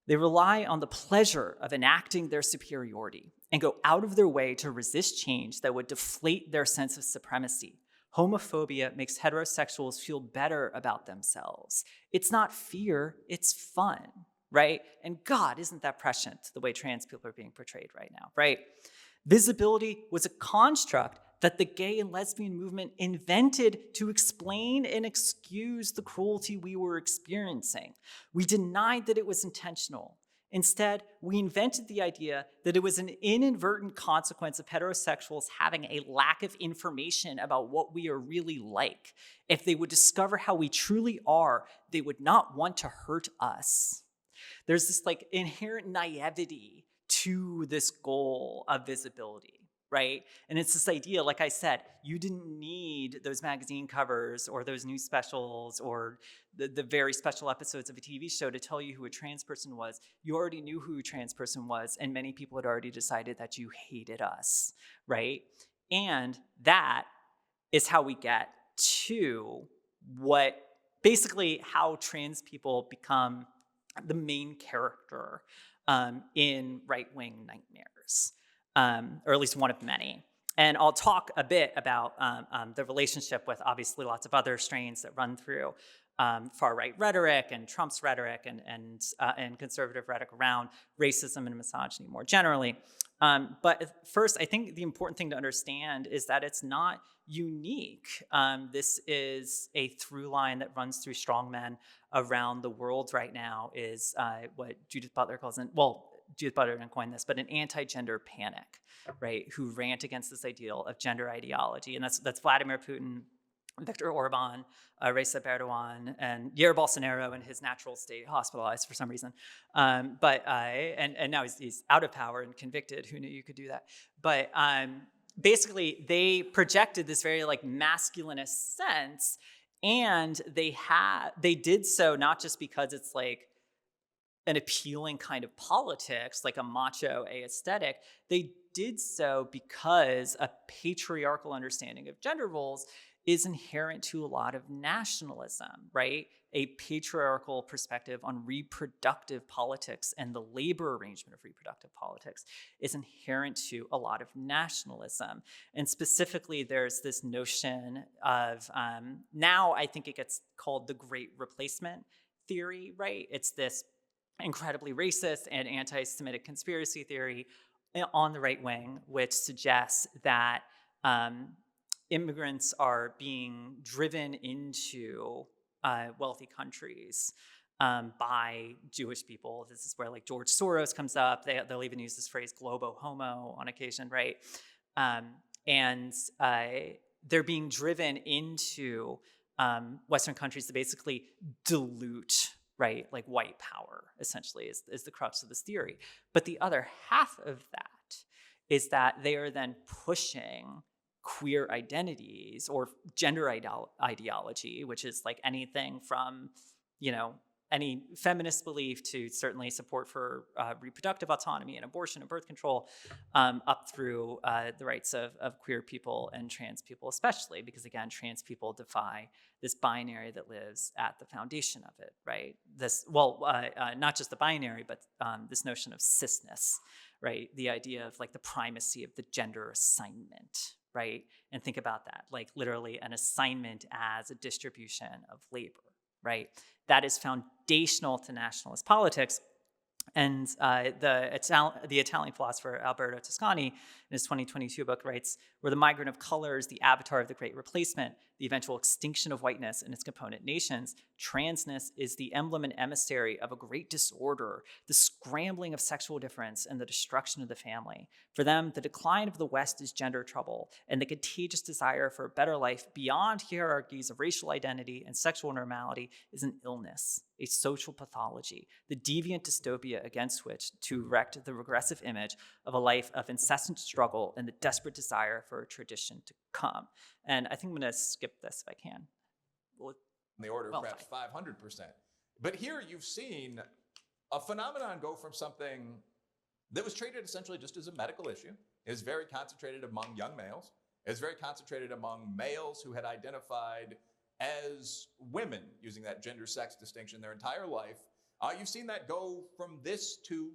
They rely on the pleasure of enacting their superiority and go out of their way to resist change that would deflate their sense of supremacy. Homophobia makes heterosexuals feel better about themselves. It's not fear, it's fun, right? And God, isn't that prescient, the way trans people are being portrayed right now, right? Visibility was a construct that the gay and lesbian movement invented to explain and excuse the cruelty we were experiencing. We denied that it was intentional. Instead, we invented the idea that it was an inadvertent consequence of heterosexuals having a lack of information about what we are really like. If they would discover how we truly are, they would not want to hurt us. There's this like inherent naivety to this goal of visibility, right? And it's this idea, like I said, you didn't need those magazine covers or those news specials or the very special episodes of a TV show to tell you who a trans person was. You already knew who a trans person was, and many people had already decided that you hated us, right? And that is how we get to what, basically how trans people become the main character in right-wing nightmares. Or at least one of many. And I'll talk a bit about the relationship with obviously lots of other strains that run through far-right rhetoric and Trump's rhetoric and conservative rhetoric around racism and misogyny more generally. But first, I think the important thing to understand is that it's not unique. This is a through line that runs through strongmen around the world right now, is what Judith Butler calls Judith Butler didn't coin this, but an anti-gender panic, right? Who rant against this ideal of gender ideology. And that's Vladimir Putin, Viktor Orban, Recep Erdogan, and Jair Bolsonaro in his natural state, hospitalized for some reason. And now he's out of power and convicted. Who knew you could do that? But basically, they projected this very like masculinist sense, and they did so not just because it's like an appealing kind of politics, like a macho aesthetic. They did so because a patriarchal understanding of gender roles is inherent to a lot of nationalism, right? A patriarchal perspective on reproductive politics and the labor arrangement of reproductive politics is inherent to a lot of nationalism. And specifically, there's this notion of, now I think it gets called the Great Replacement theory, right? It's this incredibly racist and anti-Semitic conspiracy theory on the right wing, which suggests that immigrants are being driven into wealthy countries by Jewish people. This is where like George Soros comes up. They'll even use this phrase "globo homo" on occasion, right? And they're being driven into Western countries to basically dilute, right, like white power, essentially, is the crux of this theory. But the other half of that is that they are then pushing queer identities or gender ideology, which is like anything from, any feminist belief to certainly support for reproductive autonomy and abortion and birth control, up through the rights of queer people and trans people, especially because, again, trans people defy this binary that lives at the foundation of it, right? Not just the binary, but this notion of cisness, right? The idea of like the primacy of the gender assignment, right? And think about that, like literally an assignment as a distribution of labor, right? That is foundational to nationalist politics. And the Italian philosopher Alberto Toscani, in his 2022 book, writes, "Where the migrant of color is the avatar of the Great Replacement, the eventual extinction of whiteness and its component nations, transness is the emblem and emissary of a great disorder, the scrambling of sexual difference and the destruction of the family. For them, the decline of the West is gender trouble, and the contagious desire for a better life beyond hierarchies of racial identity and sexual normality is an illness, a social pathology, the deviant dystopia against which to erect the regressive image of a life of incessant struggle and the desperate desire for a tradition to come." And I think I'm going to skip this if I can. In the order of perhaps 500%. But here you've seen a phenomenon go from something that was treated essentially just as a medical issue, is very concentrated among young males, is very concentrated among males who had identified as women, using that gender-sex distinction their entire life. You've seen that go from this to,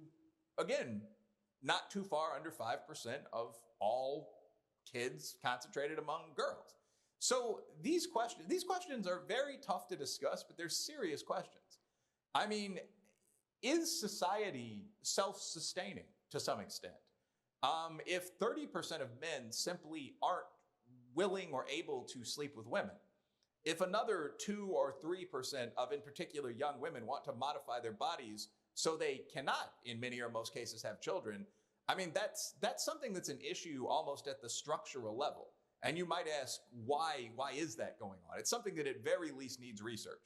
again, not too far under 5% of all kids concentrated among girls. So these questions are very tough to discuss, but they're serious questions. I mean, is society self-sustaining to some extent? If 30% of men simply aren't willing or able to sleep with women, if another 2 or 3% of, in particular, young women want to modify their bodies so they cannot, in many or most cases, have children, I mean, that's something that's an issue almost at the structural level. And you might ask, why is that going on? It's something that at very least needs research.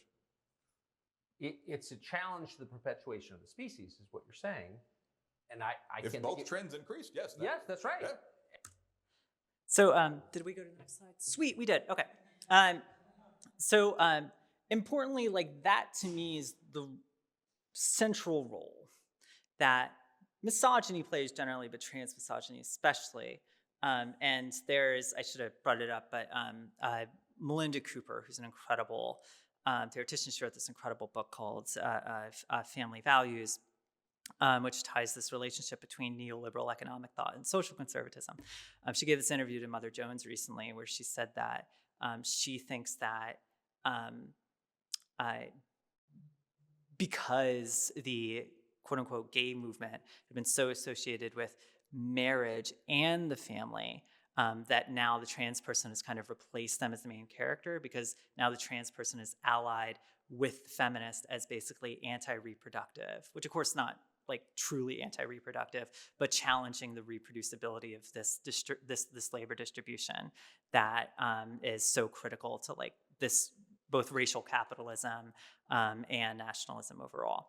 It's a challenge to the perpetuation of the species, is what you're saying. And if both trends increased, yes. Yes, that's right. Yeah. So did we go to the next slide? Sweet, we did. Okay. Importantly, like that to me is the central role that misogyny plays generally, but trans misogyny especially. And there's, I should have brought it up, but Melinda Cooper, who's an incredible theoretician, she wrote this incredible book called Family Values, which ties this relationship between neoliberal economic thought and social conservatism. She gave this interview to Mother Jones recently where she said that she thinks that because the quote-unquote gay movement had been so associated with marriage and the family, that now the trans person has kind of replaced them as the main character, because now the trans person is allied with the feminist as basically anti-reproductive, which of course not like truly anti-reproductive, but challenging the reproducibility of this labor distribution that is so critical to like this both racial capitalism and nationalism overall.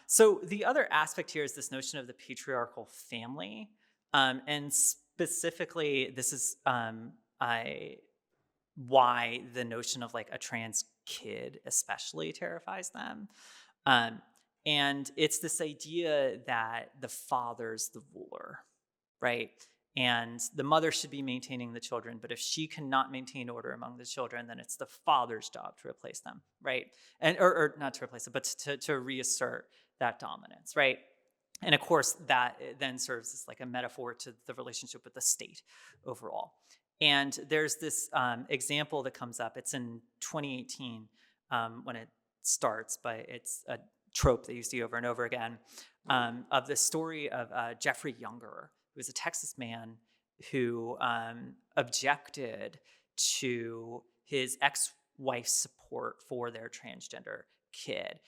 So the other aspect here is this notion of the patriarchal family, and specifically, this is why the notion of like a trans kid especially terrifies them. And it's this idea that the father's the ruler, right? And the mother should be maintaining the children, but if she cannot maintain order among the children, then it's the father's job to replace them, right? And or not to replace it, but to reassert that dominance, right? And of course, that then serves as like a metaphor to the relationship with the state overall. And there's this example that comes up. It's in 2018 when it starts, but it's a trope that you see over and over again of the story of Jeffrey Younger, who was a Texas man who objected to his ex-wife's support for their transgender kid.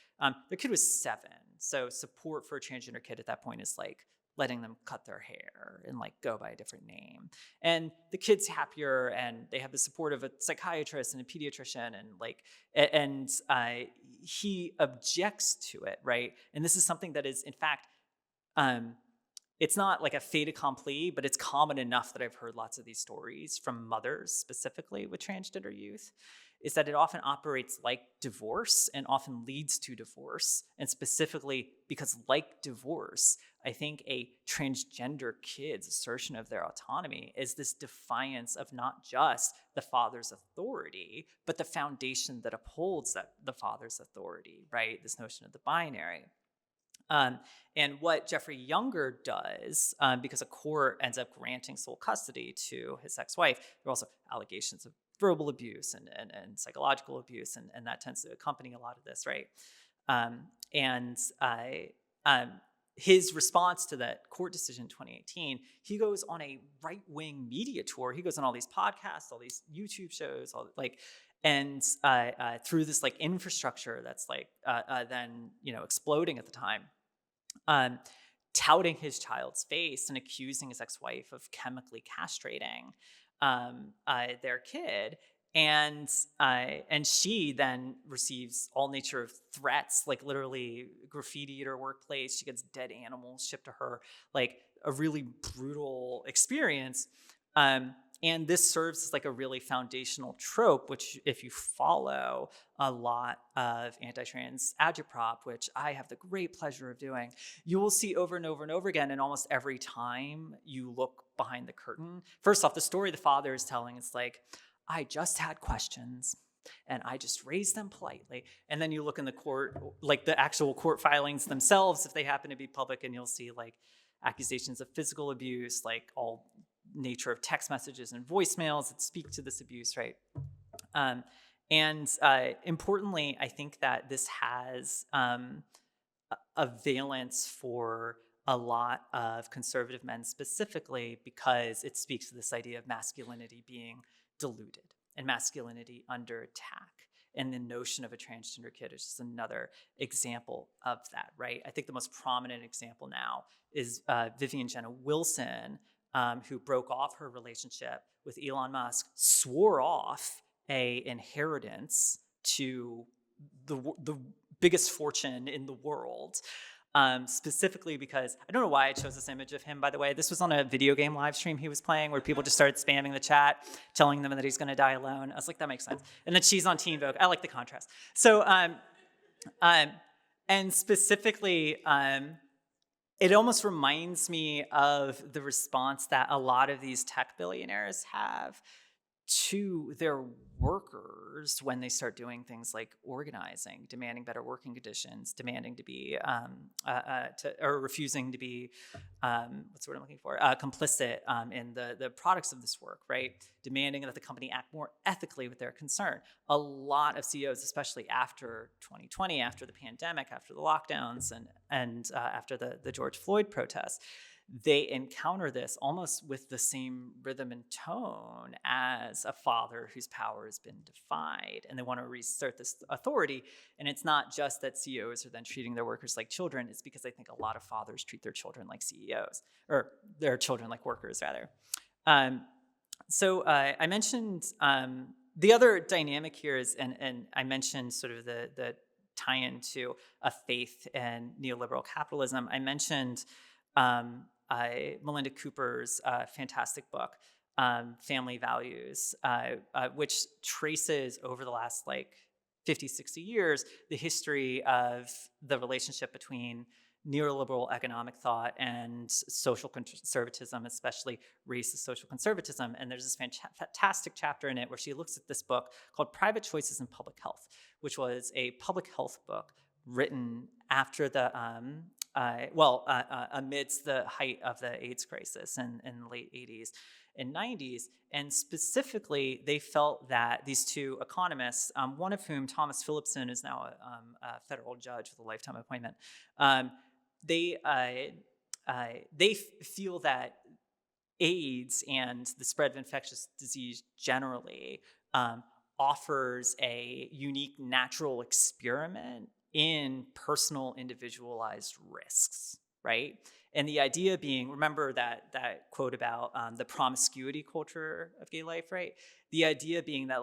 The kid was 7, so support for a transgender kid at that point is like letting them cut their hair and like go by a different name. And the kid's happier, and they have the support of a psychiatrist and a pediatrician, and like, and he objects to it, right? And this is something that is, in fact, it's not like a fait accompli, but it's common enough that I've heard lots of these stories from mothers specifically with transgender youth, is that it often operates like divorce and often leads to divorce. And specifically because like divorce, I think a transgender kid's assertion of their autonomy is this defiance of not just the father's authority, but the foundation that upholds the father's authority, right? This notion of the binary. And what Jeffrey Younger does, because a court ends up granting sole custody to his ex-wife, there are also allegations of verbal abuse and psychological abuse, and that tends to accompany a lot of this, right? His response to that court decision in 2018, he goes on a right-wing media tour. He goes on all these podcasts, all these YouTube shows, and through this like infrastructure that's like then exploding at the time, touting his child's face and accusing his ex-wife of chemically castrating their kid, and she then receives all nature of threats, like literally graffiti at her workplace. She gets dead animals shipped to her, like a really brutal experience. And this serves as like a really foundational trope, which if you follow a lot of anti-trans agitprop, which I have the great pleasure of doing, you will see over and over and over again. And almost every time you look behind the curtain, first off, the story the father is telling is like, I just had questions and I just raised them politely. And then you look in the court, like the actual court filings themselves, if they happen to be public, and you'll see like accusations of physical abuse, like all nature of text messages and voicemails that speak to this abuse, right? Importantly, I think that this has a valence for a lot of conservative men specifically, because it speaks to this idea of masculinity being diluted and masculinity under attack. And the notion of a transgender kid is just another example of that, right? I think the most prominent example now is Vivian Jenna Wilson, who broke off her relationship with Elon Musk, swore off a inheritance to the biggest fortune in the world, specifically because, I don't know why I chose this image of him, by the way. This was on a video game live stream he was playing where people just started spamming the chat, telling them that he's going to die alone. I was like, that makes sense. And then she's on Teen Vogue. I like the contrast. So, and specifically, it almost reminds me of the response that a lot of these tech billionaires have to their workers when they start doing things like organizing, demanding better working conditions, demanding to be, or refusing to be, what's the word I'm looking for, complicit in the products of this work, right? Demanding that the company act more ethically with their concern. A lot of CEOs, especially after 2020, after the pandemic, after the lockdowns, and after the George Floyd protests, they encounter this almost with the same rhythm and tone as a father whose power has been defied, and they want to reassert this authority. And it's not just that CEOs are then treating their workers like children, it's because I think a lot of fathers treat their children like CEOs, or their children like workers, rather. So I mentioned the other dynamic here is, and I mentioned sort of the tie-in to a faith and neoliberal capitalism. I mentioned Melinda Cooper's fantastic book, Family Values, which traces over the last 50, 60 years the history of the relationship between neoliberal economic thought and social conservatism, especially racist social conservatism. And there's this fantastic chapter in it where she looks at this book called Private Choices in Public Health, which was a public health book written after the, amidst the height of the AIDS crisis in the late 80s and 90s. And specifically, they felt that these two economists, one of whom, Thomas Phillipson, is now a federal judge with a lifetime appointment, they feel that AIDS and the spread of infectious disease generally offers a unique natural experiment in personal individualized risks, right? And the idea being, remember that quote about the promiscuity culture of gay life, right? The idea being that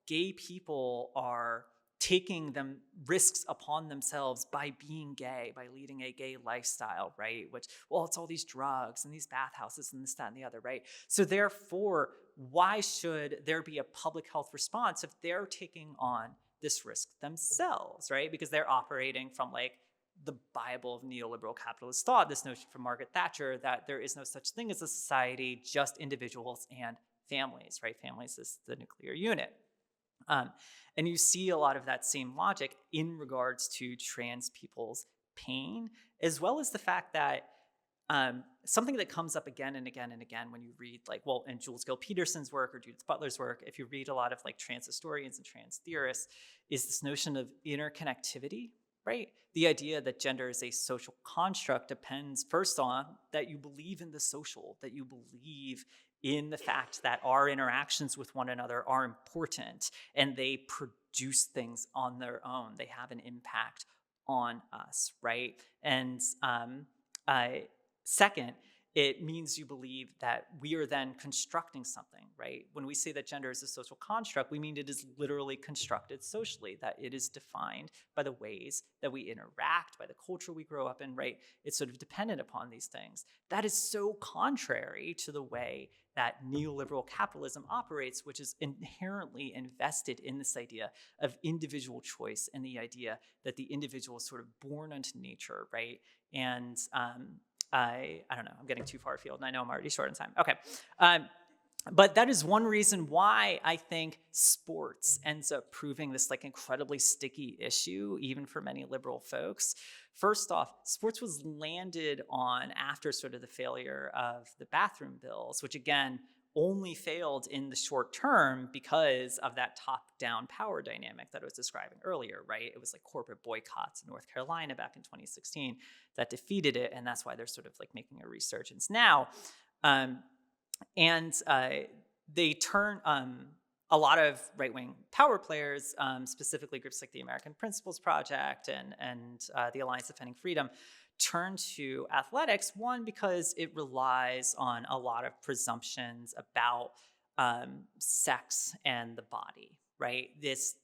gay people are taking them risks upon themselves by being gay, by leading a gay lifestyle, right? Which, it's all these drugs and these bathhouses and this, that, and the other, right? So therefore, why should there be a public health response if they're taking on this risk themselves, right? Because they're operating from the Bible of neoliberal capitalist thought, this notion from Margaret Thatcher that there is no such thing as a society, just individuals and families, right? Families is the nuclear unit. And you see a lot of that same logic in regards to trans people's pain, as well as the fact that something that comes up again and again and again when you read in Jules Gill Peterson's work or Judith Butler's work, if you read a lot of trans historians and trans theorists, is this notion of interconnectivity, right? The idea that gender is a social construct depends first on that you believe in the social, that you believe in the fact that our interactions with one another are important and they produce things on their own. They have an impact on us, right? And second, it means you believe that we are then constructing something, right? When we say that gender is a social construct, we mean it is literally constructed socially, that it is defined by the ways that we interact, by the culture we grow up in, right? It's sort of dependent upon these things. That is so contrary to the way that neoliberal capitalism operates, which is inherently invested in this idea of individual choice and the idea that the individual is sort of born unto nature, right? And I don't know, I'm getting too far afield and I know I'm already short on time. Okay. But that is one reason why I think sports ends up proving this incredibly sticky issue, even for many liberal folks. First off, sports was landed on after sort of the failure of the bathroom bills, which again, only failed in the short term because of that top-down power dynamic that I was describing earlier, right? It was corporate boycotts in North Carolina back in 2016 that defeated it, and that's why they're sort of making a resurgence now. They turn a lot of right-wing power players, specifically groups like the American Principles Project and the Alliance Defending Freedom, turn to athletics, one, because it relies on a lot of presumptions about sex and the body, right? There's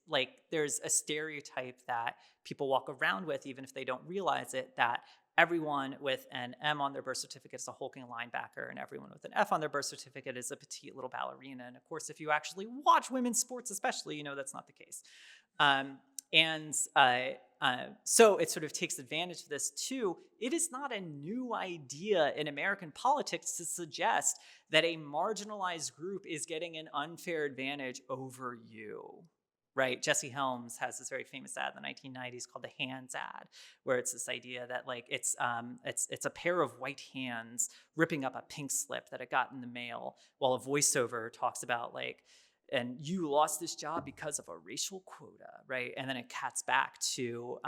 a stereotype that people walk around with, even if they don't realize it, that everyone with an M on their birth certificate is a hulking linebacker, and everyone with an F on their birth certificate is a petite little ballerina. And of course, if you actually watch women's sports especially, you know that's not the case. So it sort of takes advantage of this too. It is not a new idea in American politics to suggest that a marginalized group is getting an unfair advantage over you, right? Jesse Helms has this very famous ad in the 1990s called the Hands ad, where it's this idea that it's a pair of white hands ripping up a pink slip that it got in the mail, while a voiceover talks about and you lost this job because of a racial quota, right? And then it cuts back to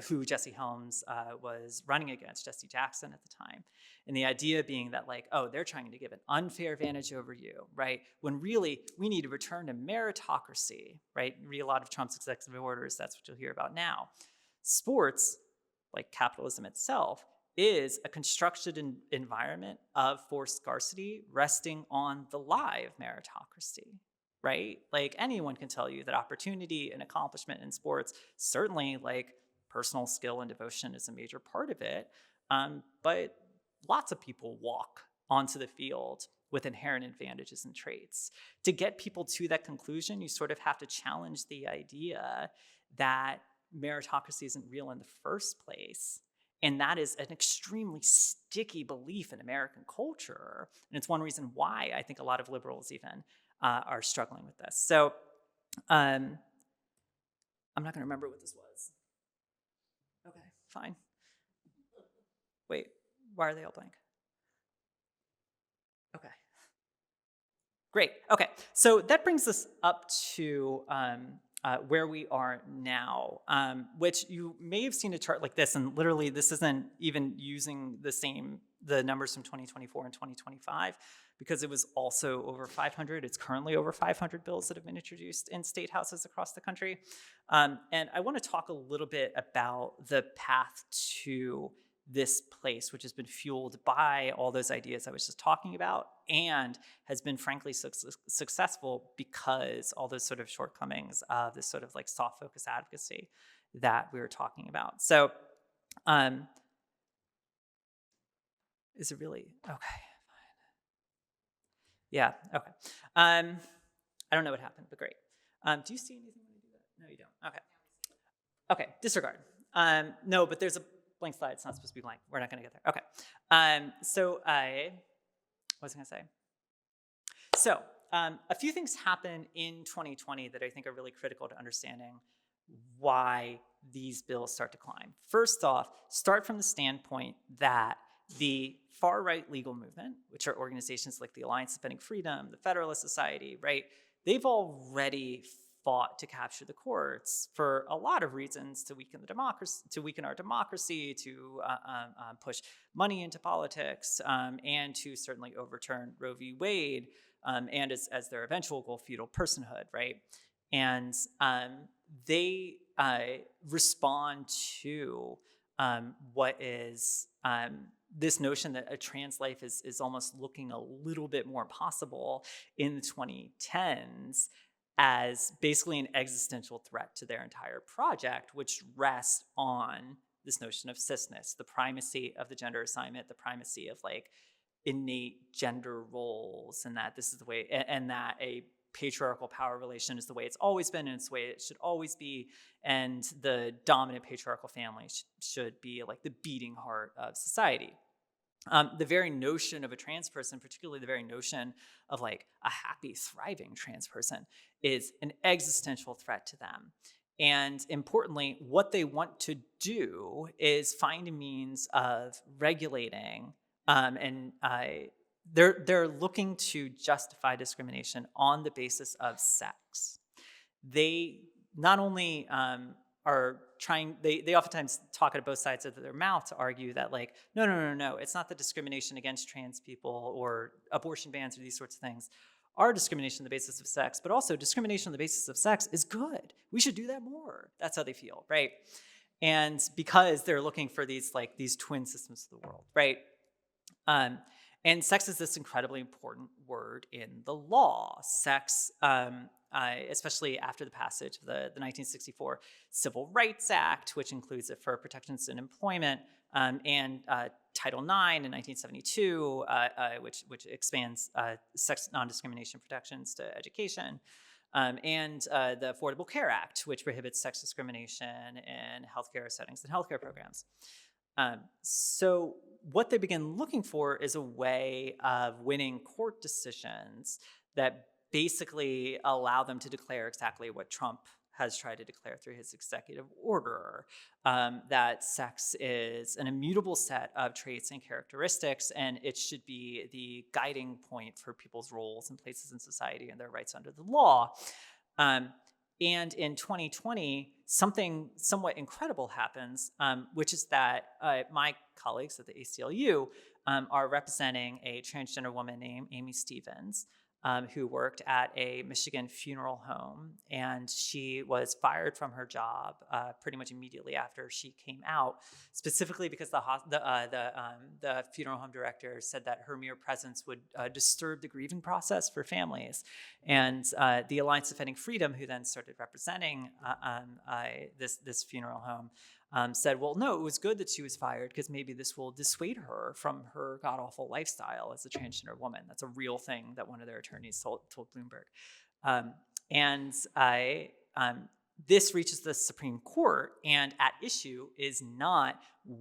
who Jesse Helms was running against, Jesse Jackson at the time. And the idea being that like, oh, they're trying to give an unfair advantage over you, right? When really we need to return to meritocracy, right? Read a lot of Trump's executive orders, that's what you'll hear about now. Sports, like capitalism itself, is a constructed environment of forced scarcity resting on the lie of meritocracy, right? Like anyone can tell you that opportunity and accomplishment in sports, certainly like personal skill and devotion is a major part of it, but lots of people walk onto the field with inherent advantages and traits. To get people to that conclusion, you sort of have to challenge the idea that meritocracy isn't real in the first place. And that is an extremely sticky belief in American culture. And it's one reason why I think a lot of liberals even are struggling with this. So I'm not going to remember what this was. Okay, fine. Wait, why are they all blank? Okay. Great. Okay. So that brings us up to where we are now, which you may have seen a chart like this, and literally this isn't even using the numbers from 2024 and 2025, because it was also over 500. It's currently over 500 bills that have been introduced in state houses across the country. And I want to talk a little bit about the path to this place, which has been fueled by all those ideas I was just talking about, and has been frankly successful because all those sort of shortcomings of this sort of like soft focus advocacy that we were talking about. So is it really? Okay, fine. Yeah, okay. I don't know what happened, but great. Do you see anything when I do that? No, you don't. Okay. Okay, disregard. No, but there's a blank slide. It's not supposed to be blank. We're not going to get there. Okay. What was I going to say? So a few things happen in 2020 that I think are really critical to understanding why these bills start to climb. First off, start from the standpoint that the far-right legal movement, which are organizations like the Alliance Defending Freedom, the Federalist Society, right? They've already fought to capture the courts for a lot of reasons, to weaken the democracy, to weaken our democracy, to push money into politics, and to certainly overturn Roe v. Wade, and as their eventual goal, feudal personhood, right? And they respond to what is this notion that a trans life is almost looking a little bit more possible in the 2010s as basically an existential threat to their entire project, which rests on this notion of cisness, the primacy of the gender assignment, the primacy of like innate gender roles, and that this is the way, and that a patriarchal power relation is the way it's always been, and it's the way it should always be, and the dominant patriarchal family should be like the beating heart of society. The very notion of a trans person, particularly the very notion of like a happy, thriving trans person, is an existential threat to them. And importantly, what they want to do is find a means of regulating, and they're looking to justify discrimination on the basis of sex. They not only are trying, they oftentimes talk out of both sides of their mouth to argue that like, no, it's not the discrimination against trans people or abortion bans or these sorts of things are discrimination on the basis of sex, but also discrimination on the basis of sex is good. We should do that more. That's how they feel, right? And because they're looking for these twin systems of the world, right? And sex is this incredibly important word in the law. Sex, especially after the passage of the 1964 Civil Rights Act, which includes it for protections in employment, and Title IX in 1972, which expands sex non-discrimination protections to education, and the Affordable Care Act, which prohibits sex discrimination in healthcare settings and healthcare programs. So what they begin looking for is a way of winning court decisions that basically allow them to declare exactly what Trump has tried to declare through his executive order, that sex is an immutable set of traits and characteristics, and it should be the guiding point for people's roles and places in society and their rights under the law. And in 2020, something somewhat incredible happens, which is that my colleagues at the ACLU are representing a transgender woman named Amy Stevens, who worked at a Michigan funeral home, and she was fired from her job pretty much immediately after she came out, specifically because the funeral home director said that her mere presence would disturb the grieving process for families. And the Alliance Defending Freedom, who then started representing this funeral home, said, well, no, it was good that she was fired because maybe this will dissuade her from her god-awful lifestyle as a transgender woman. That's a real thing that one of their attorneys told Bloomberg. This reaches the Supreme Court, and at issue is not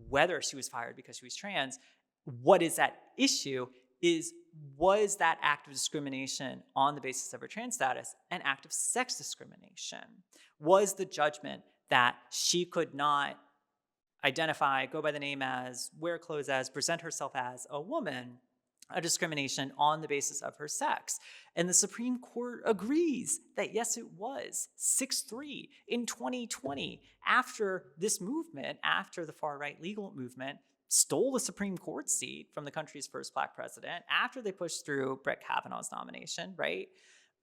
whether she was fired because she was trans. What is at issue is, was that act of discrimination on the basis of her trans status an act of sex discrimination? Was the judgment that she could not identify, go by the name as, wear clothes as, present herself as a woman, a discrimination on the basis of her sex? And the Supreme Court agrees that yes, it was 6-3 in 2020, after this movement, after the far-right legal movement stole the Supreme Court seat from the country's first Black president, after they pushed through Brett Kavanaugh's nomination, right?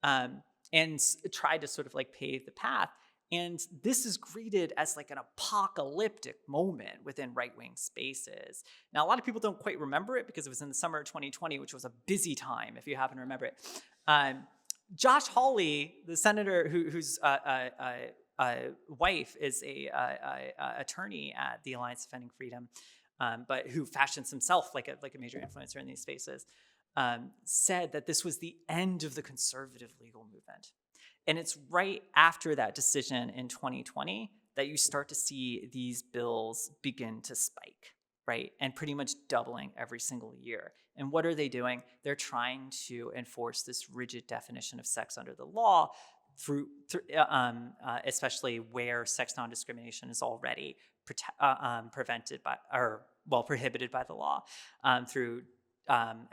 And tried to sort of like pave the path. And this is greeted as like an apocalyptic moment within right-wing spaces. Now, a lot of people don't quite remember it because it was in the summer of 2020, which was a busy time, if you happen to remember it. Josh Hawley, the senator whose wife is a attorney at the Alliance Defending Freedom, but who fashions himself like a major influencer in these spaces, said that this was the end of the conservative legal movement. And it's right after that decision in 2020 that you start to see these bills begin to spike, right? And pretty much doubling every single year. And what are they doing? They're trying to enforce this rigid definition of sex under the law through especially where sex non-discrimination is already prohibited by the law, through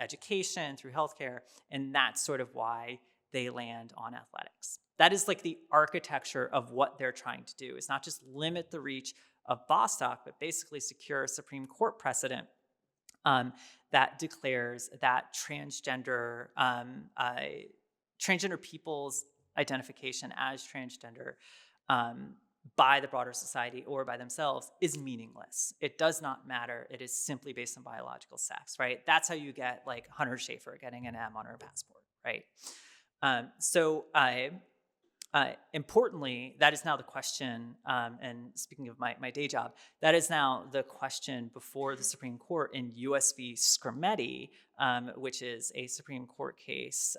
education, through healthcare. And that's sort of why they land on athletics. That is like the architecture of what they're trying to do. It's not just limit the reach of Bostock, but basically secure a Supreme Court precedent that declares that transgender people's identification as transgender by the broader society or by themselves is meaningless. It does not matter. It is simply based on biological sex, right? That's how you get like Hunter Schafer getting an M on her passport, right? Importantly, that is now the question, and speaking of my day job, that is now the question before the Supreme Court in US v. Scarametti, which is a Supreme Court case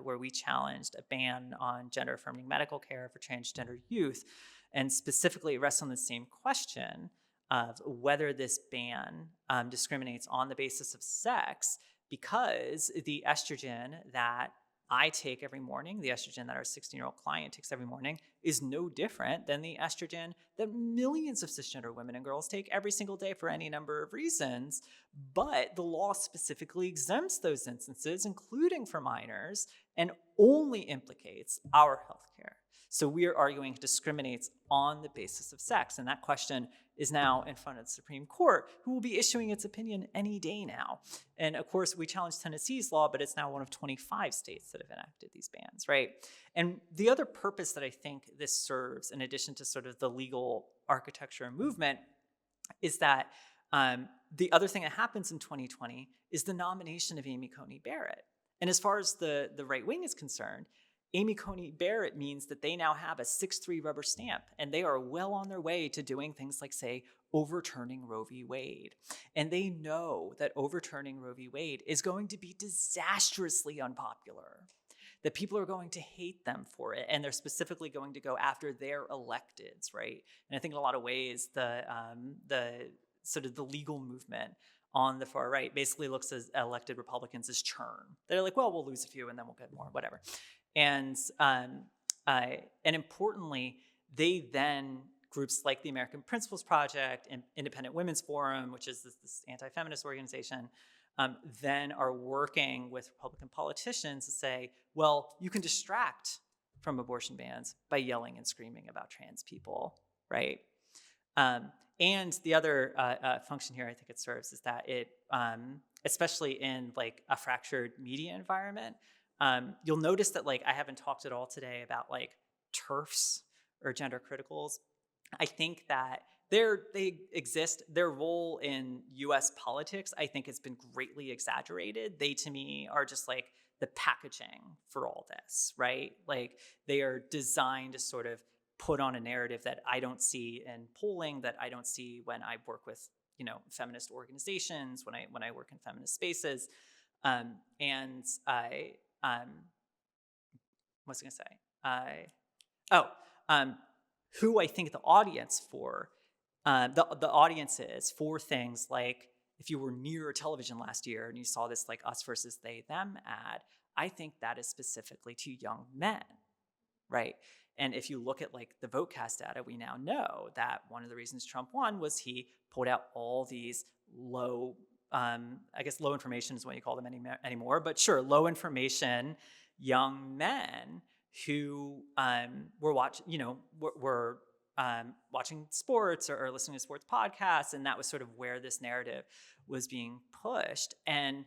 where we challenged a ban on gender-affirming medical care for transgender youth, and specifically rests on the same question of whether this ban discriminates on the basis of sex, because the estrogen that I take every morning, the estrogen that our 16-year-old client takes every morning, is no different than the estrogen that millions of cisgender women and girls take every single day for any number of reasons. But the law specifically exempts those instances, including for minors, and only implicates our healthcare. So we are arguing it discriminates on the basis of sex. And that question is now in front of the Supreme Court, who will be issuing its opinion any day now. And of course, we challenged Tennessee's law, but it's now one of 25 states that have enacted these bans, right? And the other purpose that I think this serves, in addition to sort of the legal architecture and movement, is that the other thing that happens in 2020 is the nomination of Amy Coney Barrett. And as far as the right wing is concerned, Amy Coney Barrett means that they now have a 6-3 rubber stamp, and they are well on their way to doing things like, say, overturning Roe v. Wade. And they know that overturning Roe v. Wade is going to be disastrously unpopular, that people are going to hate them for it, and they're specifically going to go after their electeds, right? And I think in a lot of ways, the sort of the legal movement on the far right basically looks at elected Republicans as churn. They're like, well, we'll lose a few and then we'll get more, whatever. And importantly, they then, groups like the American Principles Project and Independent Women's Forum, which is this anti-feminist organization, then are working with Republican politicians to say, well, you can distract from abortion bans by yelling and screaming about trans people, right? And the other function here I think it serves is that it, especially in like a fractured media environment, you'll notice that like I haven't talked at all today about like TERFs or gender criticals. I think that they exist. Their role in U.S. politics, I think, has been greatly exaggerated. They, to me, are just like the packaging for all this, right? Like they are designed to sort of put on a narrative that I don't see in polling, that I don't see when I work with, feminist organizations, when I work in feminist spaces, and I, what's I gonna say? Who I think the audience for, the audience is for things like if you were near a television last year and you saw this like us versus they them ad, I think that is specifically to young men, right? And if you look at like the VoteCast data, we now know that one of the reasons Trump won was he pulled out all these low, I guess low information is what you call them anymore, but sure, low information young men who were watching sports or listening to sports podcasts, and that was sort of where this narrative was being pushed. And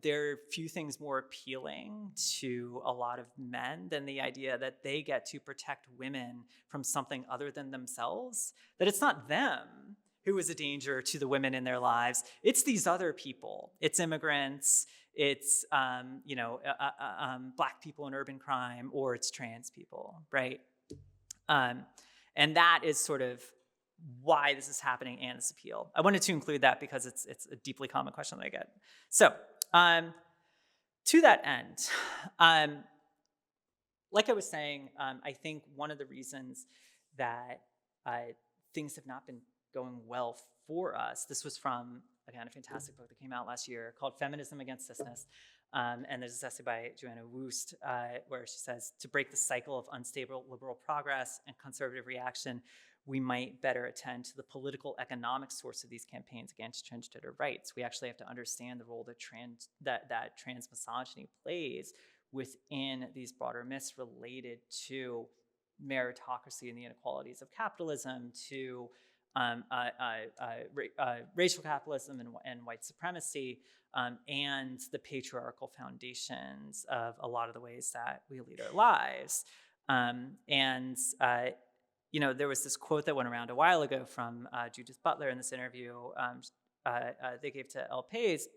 there are few things more appealing to a lot of men than the idea that they get to protect women from something other than themselves, that it's not them who is a danger to the women in their lives. It's these other people. It's immigrants, it's Black people in urban crime, or it's trans people, right? And that is sort of why this is happening and its appeal. I wanted to include that because it's a deeply common question that I get. So to that end, like I was saying, I think one of the reasons that things have not been going well for us, this was from, again, a fantastic book that came out last year called Feminism Against Cisness. And there's this essay by Joanna Woost where she says, to break the cycle of unstable liberal progress and conservative reaction, we might better attend to the political economic source of these campaigns against transgender rights. We actually have to understand the role that trans misogyny plays within these broader myths related to meritocracy and the inequalities of capitalism, to racial capitalism and white supremacy, and the patriarchal foundations of a lot of the ways that we lead our lives. There was this quote that went around a while ago from Judith Butler in this interview they gave to Elle Pays,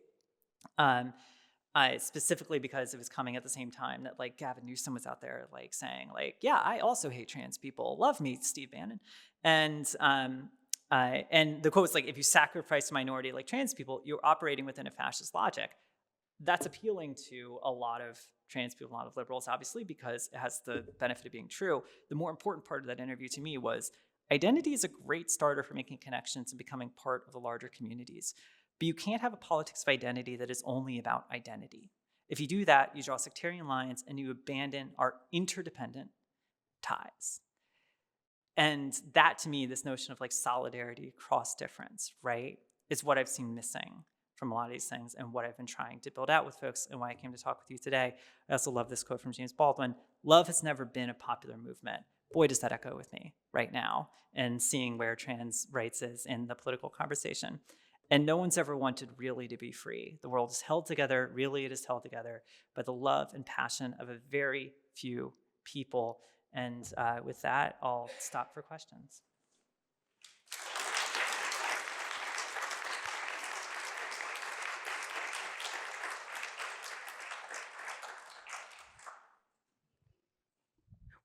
specifically because it was coming at the same time that like Gavin Newsom was out there like saying like, yeah, I also hate trans people. Love me, Steve Bannon. And the quote was like, if you sacrifice a minority like trans people, you're operating within a fascist logic. That's appealing to a lot of trans people, a lot of liberals, obviously, because it has the benefit of being true. The more important part of that interview to me was identity is a great starter for making connections and becoming part of the larger communities. But you can't have a politics of identity that is only about identity. If you do that, you draw sectarian lines and you abandon our interdependent ties. And that, to me, this notion of like solidarity across difference, right, is what I've seen missing from a lot of these things and what I've been trying to build out with folks and why I came to talk with you today. I also love this quote from James Baldwin: love has never been a popular movement. Boy, does that echo with me right now, and seeing where trans rights is in the political conversation. And no one's ever wanted really to be free. The world is held together, really it is held together by the love and passion of a very few people. And with that, I'll stop for questions.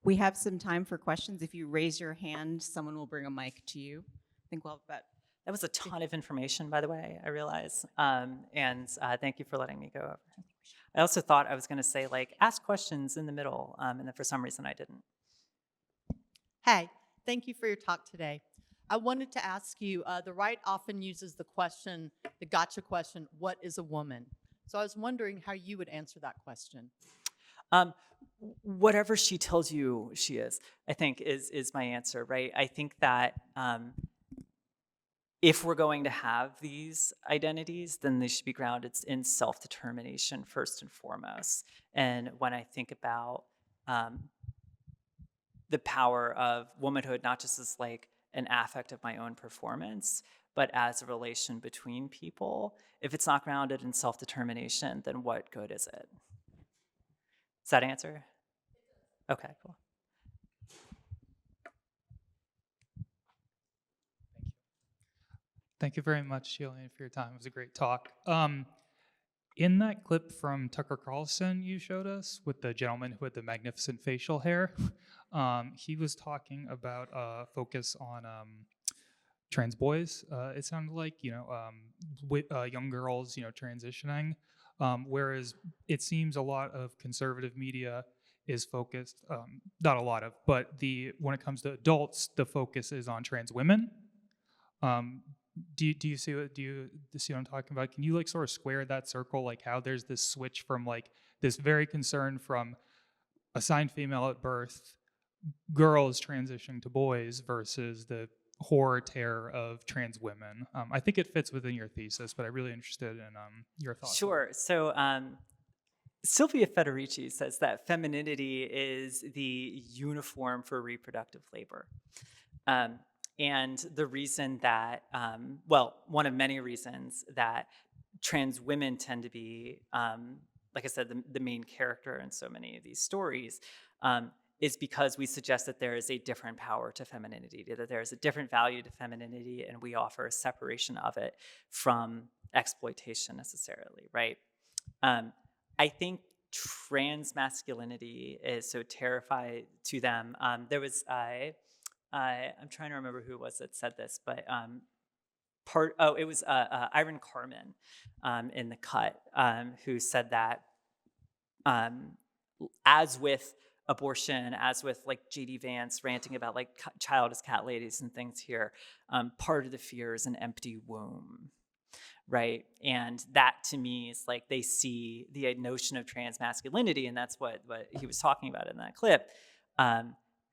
We have some time for questions. If you raise your hand, someone will bring a mic to you. I think we'll have about... That was a ton of information, by the way, I realize. And thank you for letting me go over. I also thought I was going to say, like, ask questions in the middle, and then for some reason I didn't. Hey, thank you for your talk today. I wanted to ask you, the right often uses the question, the gotcha question, what is a woman? So I was wondering how you would answer that question. Whatever she tells you she is, I think is my answer, right? I think that if we're going to have these identities, then they should be grounded in self-determination first and foremost. And when I think about the power of womanhood, not just as like an affect of my own performance, but as a relation between people. If it's not grounded in self-determination, then what good is it? Does that answer? Okay, cool. Thank you very much, Gillian, for your time. It was a great talk. In that clip from Tucker Carlson you showed us with the gentleman who had the magnificent facial hair, he was talking about focus on trans boys. It sounded like, with young girls, transitioning. Whereas it seems a lot of conservative media is focused, not a lot of, but when it comes to adults, the focus is on trans women. Do you see what I'm talking about? Can you like sort of square that circle, like how there's this switch from like this very concern from assigned female at birth, girls transitioning to boys versus the horror terror of trans women? I think it fits within your thesis, but I'm really interested in your thoughts. Sure. So Sylvia Federici says that femininity is the uniform for reproductive labor. And the reason that, one of many reasons that trans women tend to be, like I said, the main character in so many of these stories, is because we suggest that there is a different power to femininity, that there is a different value to femininity, and we offer a separation of it from exploitation necessarily, right? I think trans masculinity is so terrifying to them. There was I'm trying to remember who it was that said this, but it was Iron Carmen in The Cut, who said that as with abortion, as with like J.D. Vance ranting about like child as cat ladies and things here, part of the fear is an empty womb, right? And that to me is like they see the notion of trans masculinity, and that's what he was talking about in that clip,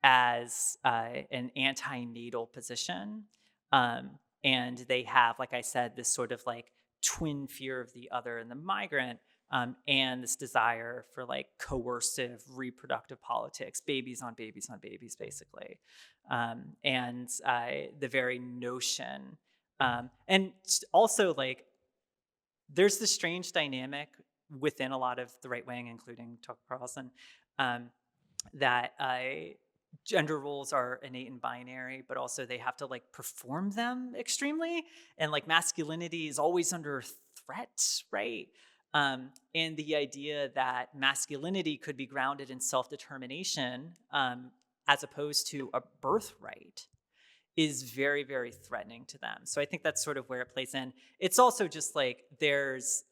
as an anti-natal position. And they have, like I said, this sort of like twin fear of the other and the migrant, and this desire for like coercive reproductive politics, babies on babies on babies, basically. And the very notion, and also like, there's this strange dynamic within a lot of the right wing, including Tucker Carlson, that gender roles are innate and binary, but also they have to like perform them extremely. And like masculinity is always under threat, right? And the idea that masculinity could be grounded in self-determination as opposed to a birthright is very, very threatening to them. So I think that's sort of where it plays in. It's also just like there's,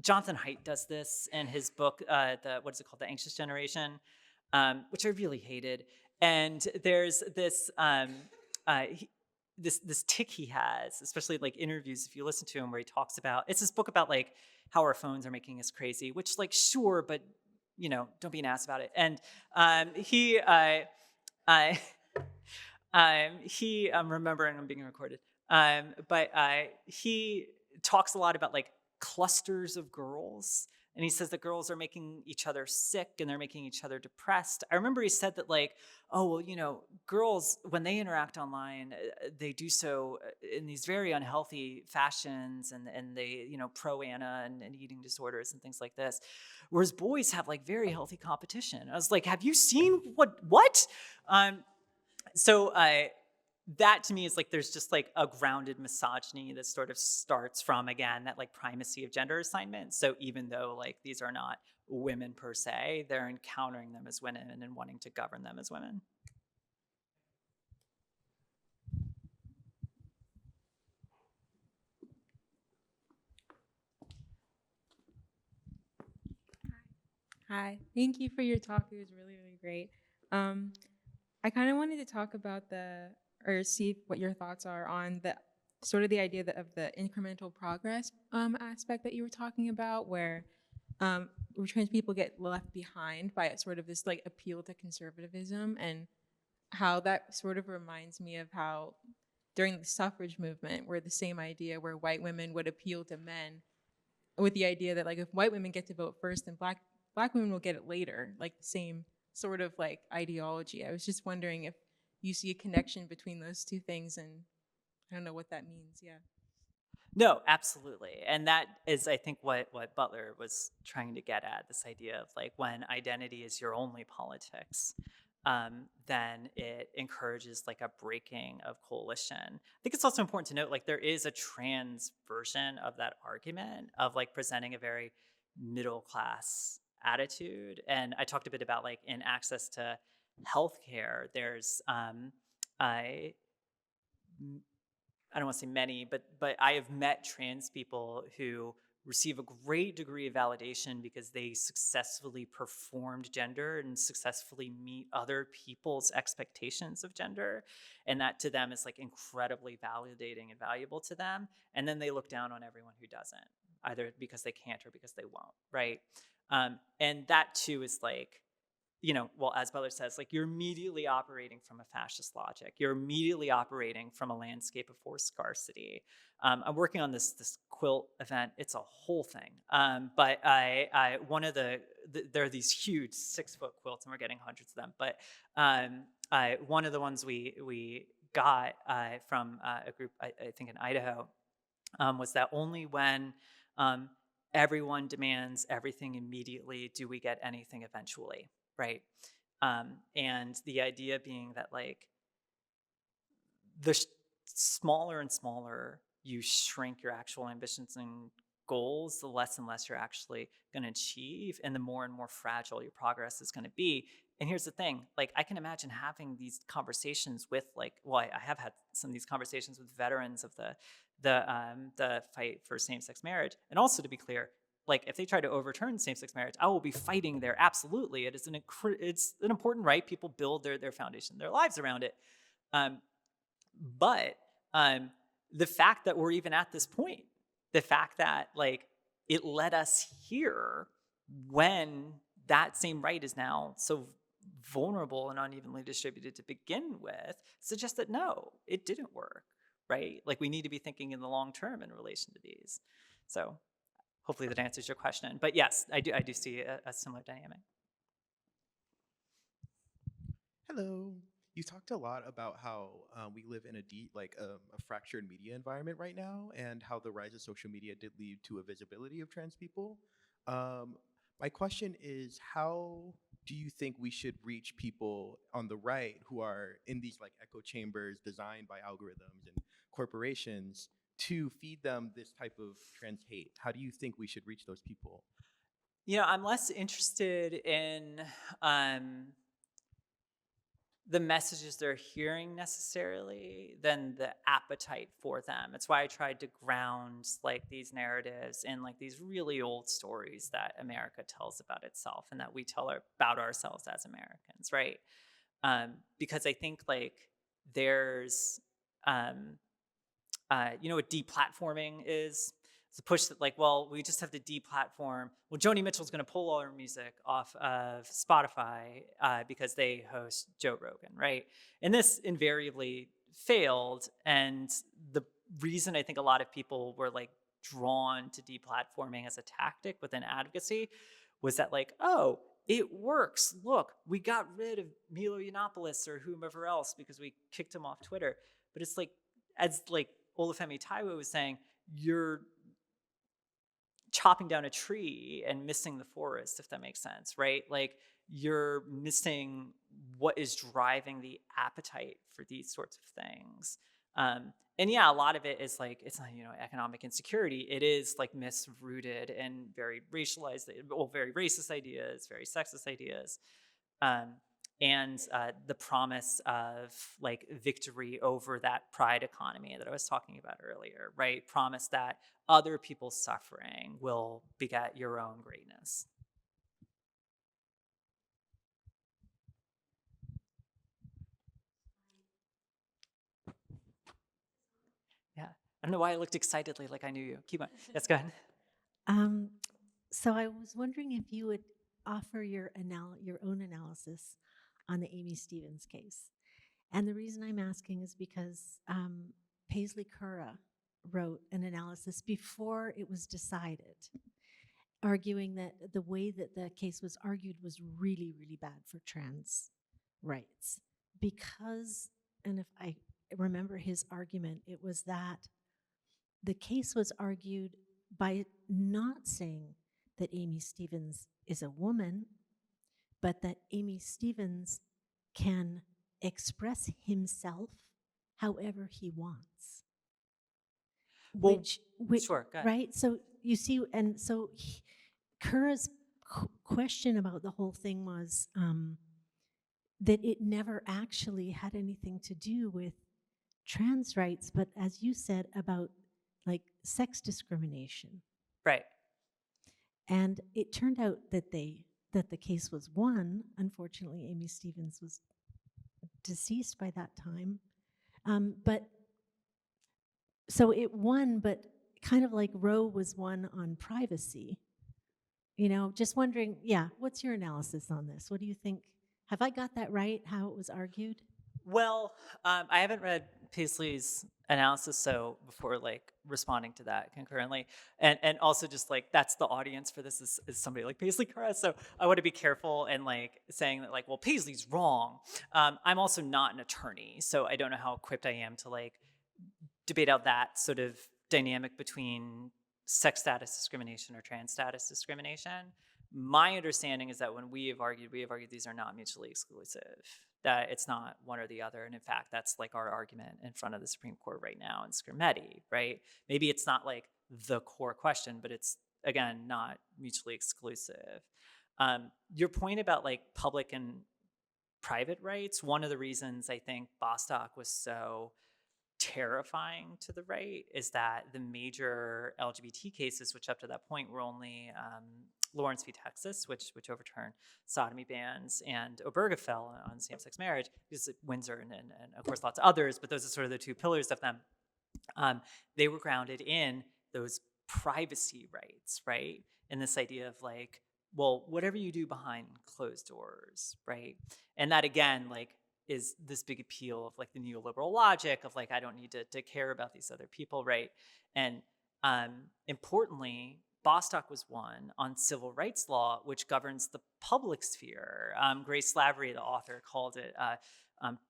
Jonathan Haidt does this in his book, what is it called? The Anxious Generation, which I really hated. And there's this, this tick he has, especially like interviews, if you listen to him, where he talks about, it's this book about like how our phones are making us crazy, which like, sure, but don't be an ass about it. And I'm remembering I'm being recorded, but he talks a lot about like clusters of girls. And he says that girls are making each other sick and they're making each other depressed. I remember he said that like, oh, well, girls, when they interact online, they do so in these very unhealthy fashions and they, pro-Anna and eating disorders and things like this. Whereas boys have like very healthy competition. I was like, have you seen what? So that to me is like, there's just like a grounded misogyny that sort of starts from, again, that like primacy of gender assignment. So even though like these are not women per se, they're encountering them as women and wanting to govern them as women. Hi, thank you for your talk. It was really, really great. I kind of wanted to talk about see what your thoughts are on the sort of the idea of the incremental progress aspect that you were talking about, where trans people get left behind by sort of this like appeal to conservatism, and how that sort of reminds me of how during the suffrage movement, where the same idea where white women would appeal to men with the idea that like if white women get to vote first, then black women will get it later, like the same sort of like ideology. I was just wondering if you see a connection between those two things, and I don't know what that means. Yeah. No, absolutely. And that is, I think, what Butler was trying to get at, this idea of like when identity is your only politics, then it encourages like a breaking of coalition. I think it's also important to note, like there is a trans version of that argument of like presenting a very middle class attitude. And I talked a bit about like in access to healthcare, there's I don't want to say many, but I have met trans people who receive a great degree of validation because they successfully performed gender and successfully meet other people's expectations of gender. And that to them is like incredibly validating and valuable to them. And then they look down on everyone who doesn't, either because they can't or because they won't, right? And that too is like, well, as Butler says, like you're immediately operating from a fascist logic. You're immediately operating from a landscape of forced scarcity. I'm working on this quilt event. It's a whole thing. But one of there are these huge 6-foot quilts, and we're getting hundreds of them. But one of the ones we got from a group, I think in Idaho, was that only when everyone demands everything immediately do we get anything eventually. Right. And the idea being that like the smaller and smaller you shrink your actual ambitions and goals, the less and less you're actually going to achieve, and the more and more fragile your progress is going to be. And here's the thing, like I can imagine having these conversations with I have had some of these conversations with veterans of the fight for same-sex marriage. And also, to be clear, like if they try to overturn same-sex marriage, I will be fighting there. Absolutely. It is it's an important right. People build their foundation, their lives around it. But the fact that we're even at this point, the fact that like it led us here when that same right is now so vulnerable and unevenly distributed to begin with, suggests that no, it didn't work, right? Like we need to be thinking in the long term in relation to these. So hopefully that answers your question. But yes, I do see a similar dynamic. Hello. You talked a lot about how we live in a fractured media environment right now, and how the rise of social media did lead to a visibility of trans people. My question is, how do you think we should reach people on the right who are in these like echo chambers designed by algorithms and corporations to feed them this type of trans hate? How do you think we should reach those people? I'm less interested in the messages they're hearing necessarily than the appetite for them. It's why I tried to ground like these narratives in like these really old stories that America tells about itself and that we tell about ourselves as Americans, right? Because I think like there's, what deplatforming is? It's a push that like, well, we just have to deplatform. Well, Joni Mitchell's going to pull all her music off of Spotify because they host Joe Rogan, right? And this invariably failed. And the reason I think a lot of people were like drawn to deplatforming as a tactic within advocacy was that like, oh, it works. Look, we got rid of Milo Yiannopoulos or whomever else because we kicked him off Twitter. But it's like, as like Olufemi Taiwo was saying, you're chopping down a tree and missing the forest, if that makes sense, right? Like you're missing what is driving the appetite for these sorts of things. And yeah, a lot of it is like, it's not, economic insecurity. It is like misrooted and very racialized, very racist ideas, very sexist ideas. And the promise of like victory over that pride economy that I was talking about earlier, right? Promise that other people's suffering will beget your own greatness. Yeah, I don't know why I looked excitedly like I knew you. Keep on. Yes, go ahead. So I was wondering if you would offer your own analysis on the Amy Stevens case. And the reason I'm asking is because Paisley Curra wrote an analysis before it was decided. arguing that the way that the case was argued was really, really bad for trans rights. Because, and if I remember his argument, it was that the case was argued by not saying that Amy Stevens is a woman, but that Amy Stevens can express himself however he wants. Well, Which sure, go ahead. right? So you see, and so Kura's question about the whole thing was that it never actually had anything to do with trans rights, but as you said, about like sex discrimination. Right. And it turned out that the case was won. Unfortunately, Amy Stevens was deceased by that time. But so it won, but kind of like Roe was won on privacy. You know, just wondering, yeah, what's your analysis on this? What do you think? Have I got that right, how it was argued? Well, I haven't read Paisley's analysis, so before like responding to that concurrently, and also just like that's the audience for this is somebody like Paisley Kara, so I want to be careful and like saying that like, well, Paisley's wrong. I'm also not an attorney, so I don't know how equipped I am to like debate out that sort of dynamic between sex status discrimination or trans status discrimination. My understanding is that when we have argued these are not mutually exclusive, that it's not one or the other. And in fact, that's like our argument in front of the Supreme Court right now in Scrimetti, right? Maybe it's not like the core question, but it's, again, not mutually exclusive. Your point about like public and private rights, one of the reasons I think Bostock was so terrifying to the right is that the major LGBT cases, which up to that point were only Lawrence v. Texas, which overturned sodomy bans, and Obergefell on same-sex marriage, because Windsor and of course lots of others, but those are sort of the two pillars of them. They were grounded in those privacy rights, right? And this idea of like, well, whatever you do behind closed doors, right? And that again, like, is this big appeal of like the neoliberal logic of like, I don't need to care about these other people, right? And importantly, Bostock was won on civil rights law, which governs the public sphere. Grace Lavery, the author, called it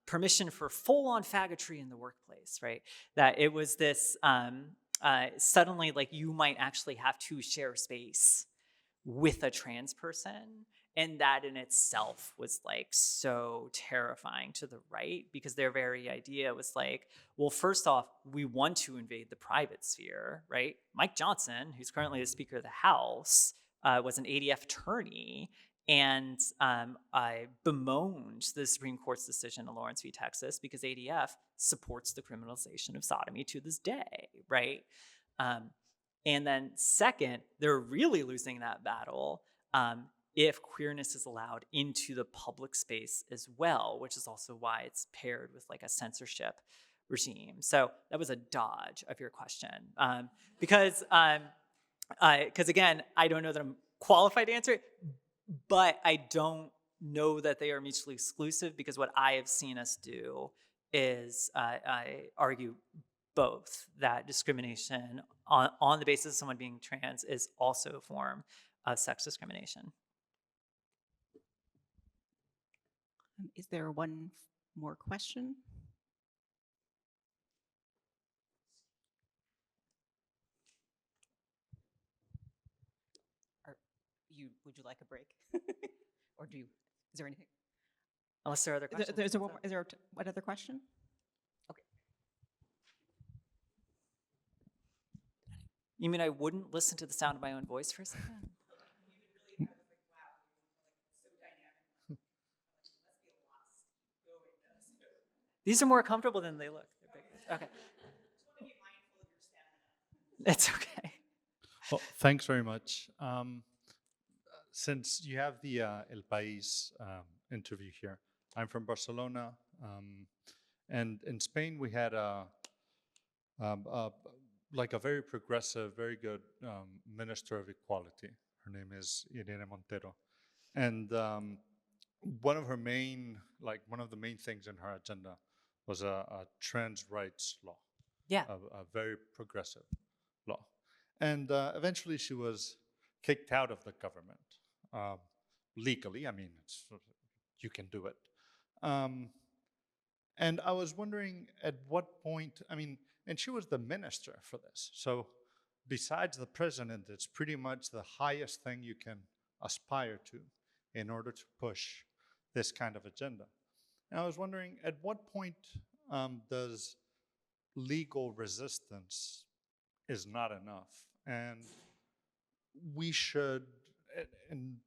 permission for full-on faggotry in the workplace, right? That it was this, suddenly like you might actually have to share space with a trans person. And that in itself was like so terrifying to the right, because their very idea was like, well, first off, we want to invade the private sphere, right? Mike Johnson, who's currently the Speaker of the House, was an ADF attorney and bemoaned the Supreme Court's decision in Lawrence v. Texas because ADF supports the criminalization of sodomy to this day, right? And then second, they're really losing that battle if queerness is allowed into the public space as well, which is also why it's paired with like a censorship regime. So that was a dodge of your question. Because again, I don't know that I'm qualified to answer it, but I don't know that they are mutually exclusive, because what I have seen us do is I argue both, that discrimination on the basis of someone being trans is also a form of sex discrimination. Is there one more question? Would you like a break? Or is there anything? Unless there are other questions. Is there what other question? Okay. You mean I wouldn't listen to the sound of my own voice for a second? These are more comfortable than they look. Okay. It's okay. Well, thanks very much. Since you have the El País interview here, I'm from Barcelona, and in Spain we had like a very progressive, very good Minister of Equality. Her name is Irene Montero, and one of the main things in her agenda was a trans rights law. Yeah. A very progressive law. And eventually she was kicked out of the government legally. I mean, you can do it. And I was wondering at what point, I mean, and she was the minister for this. So besides the president, it's pretty much the highest thing you can aspire to in order to push this kind of agenda. And I was wondering at what point does legal resistance is not enough? And we should, and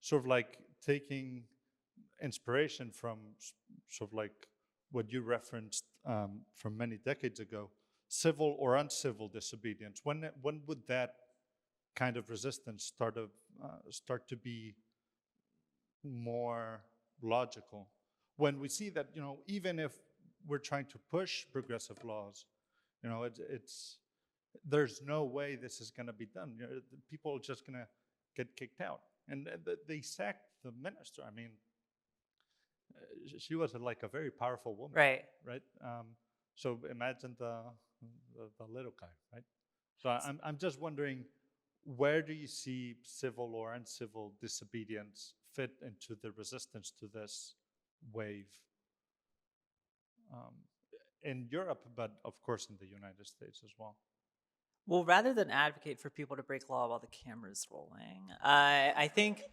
sort of like taking inspiration from sort of like what you referenced from many decades ago, civil or uncivil disobedience. When would that kind of resistance start to be more logical? When we see that, even if we're trying to push progressive laws, there's no way this is going to be done. People are just going to get kicked out. And they sacked the minister. I mean, she was like a very powerful woman, Right. So imagine the little guy, right? So I'm just wondering, where do you see civil or uncivil disobedience fit into the resistance to this wave in Europe, but of course in the United States as well? Well, rather than advocate for people to break law while the camera's rolling, I think,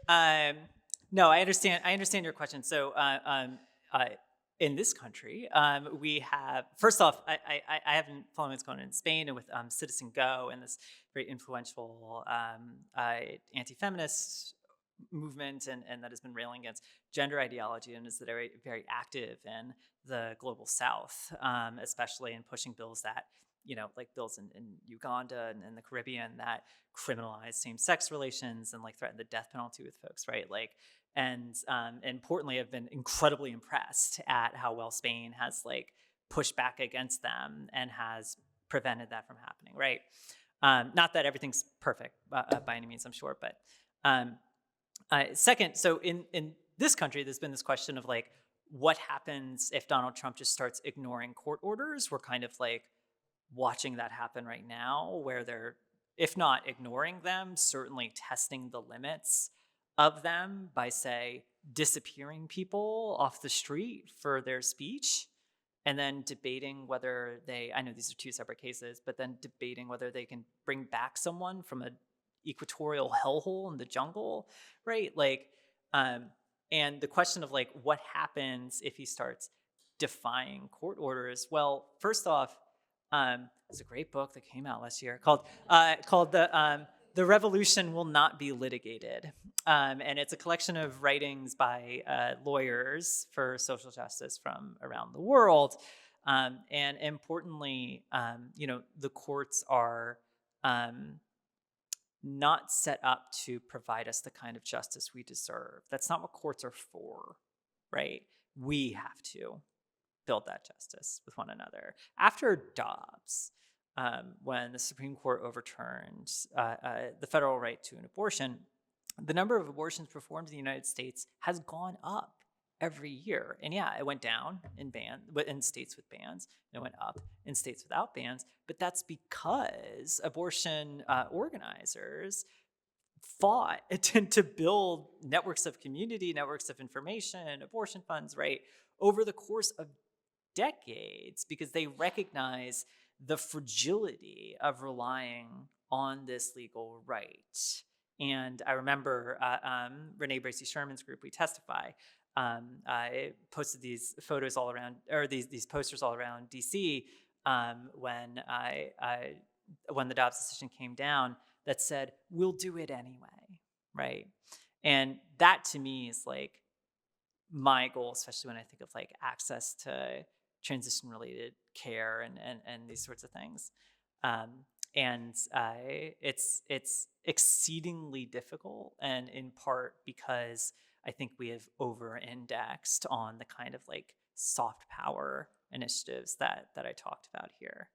no, I understand your question. So in this country, we have, first off, I haven't followed what's going on in Spain and with Citizen Go and this very influential anti-feminist movement and that has been railing against gender ideology and is very, very active in the global South, especially in pushing bills that, like bills in Uganda and in the Caribbean that criminalize same-sex relations and like threaten the death penalty with folks, right? Like, and importantly, I've been incredibly impressed at how well Spain has like pushed back against them and has prevented that from happening, right? Not that everything's perfect by any means, I'm sure, but second, so in this country, there's been this question of like, what happens if Donald Trump just starts ignoring court orders? We're kind of like watching that happen right now, where they're, if not ignoring them, certainly testing the limits of them by, say, disappearing people off the street for their speech and then debating whether I know these are two separate cases, but then debating whether they can bring back someone from an equatorial hellhole in the jungle, right? Like, and the question of like, what happens if he starts defying court orders? Well, first off, there's a great book that came out last year called The Revolution Will Not Be Litigated. And it's a collection of writings by lawyers for social justice from around the world. And importantly, the courts are not set up to provide us the kind of justice we deserve. That's not what courts are for, right? We have to build that justice with one another. After Dobbs, when the Supreme Court overturned the federal right to an abortion, the number of abortions performed in the United States has gone up every year. And yeah, it went down in states with bans, and it went up in states without bans, but that's because abortion organizers fought to build networks of community, networks of information, abortion funds, right, over the course of decades, because they recognize the fragility of relying on this legal right. And I remember Renee Bracey Sherman's group, We Testify, I posted these photos all around, or these posters all around DC when the Dobbs decision came down that said, "We'll do it anyway," right? And that to me is like my goal, especially when I think of like access to transition-related care and these sorts of things. It's exceedingly difficult, and in part because I think we have over-indexed on the kind of like soft power initiatives that I talked about here.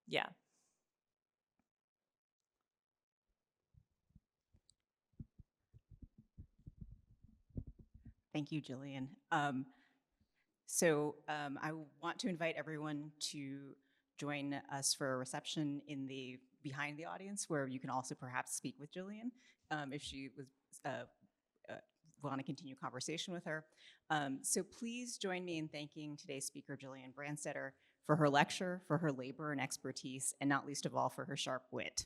Yeah. Thank you, Gillian. I want to invite everyone to join us for a reception in the behind the audience, where you can also perhaps speak with Gillian if she was want to continue conversation with her. So please join me in thanking today's speaker, Gillian Branstetter, for her lecture, for her labor and expertise, and not least of all, for her sharp wit.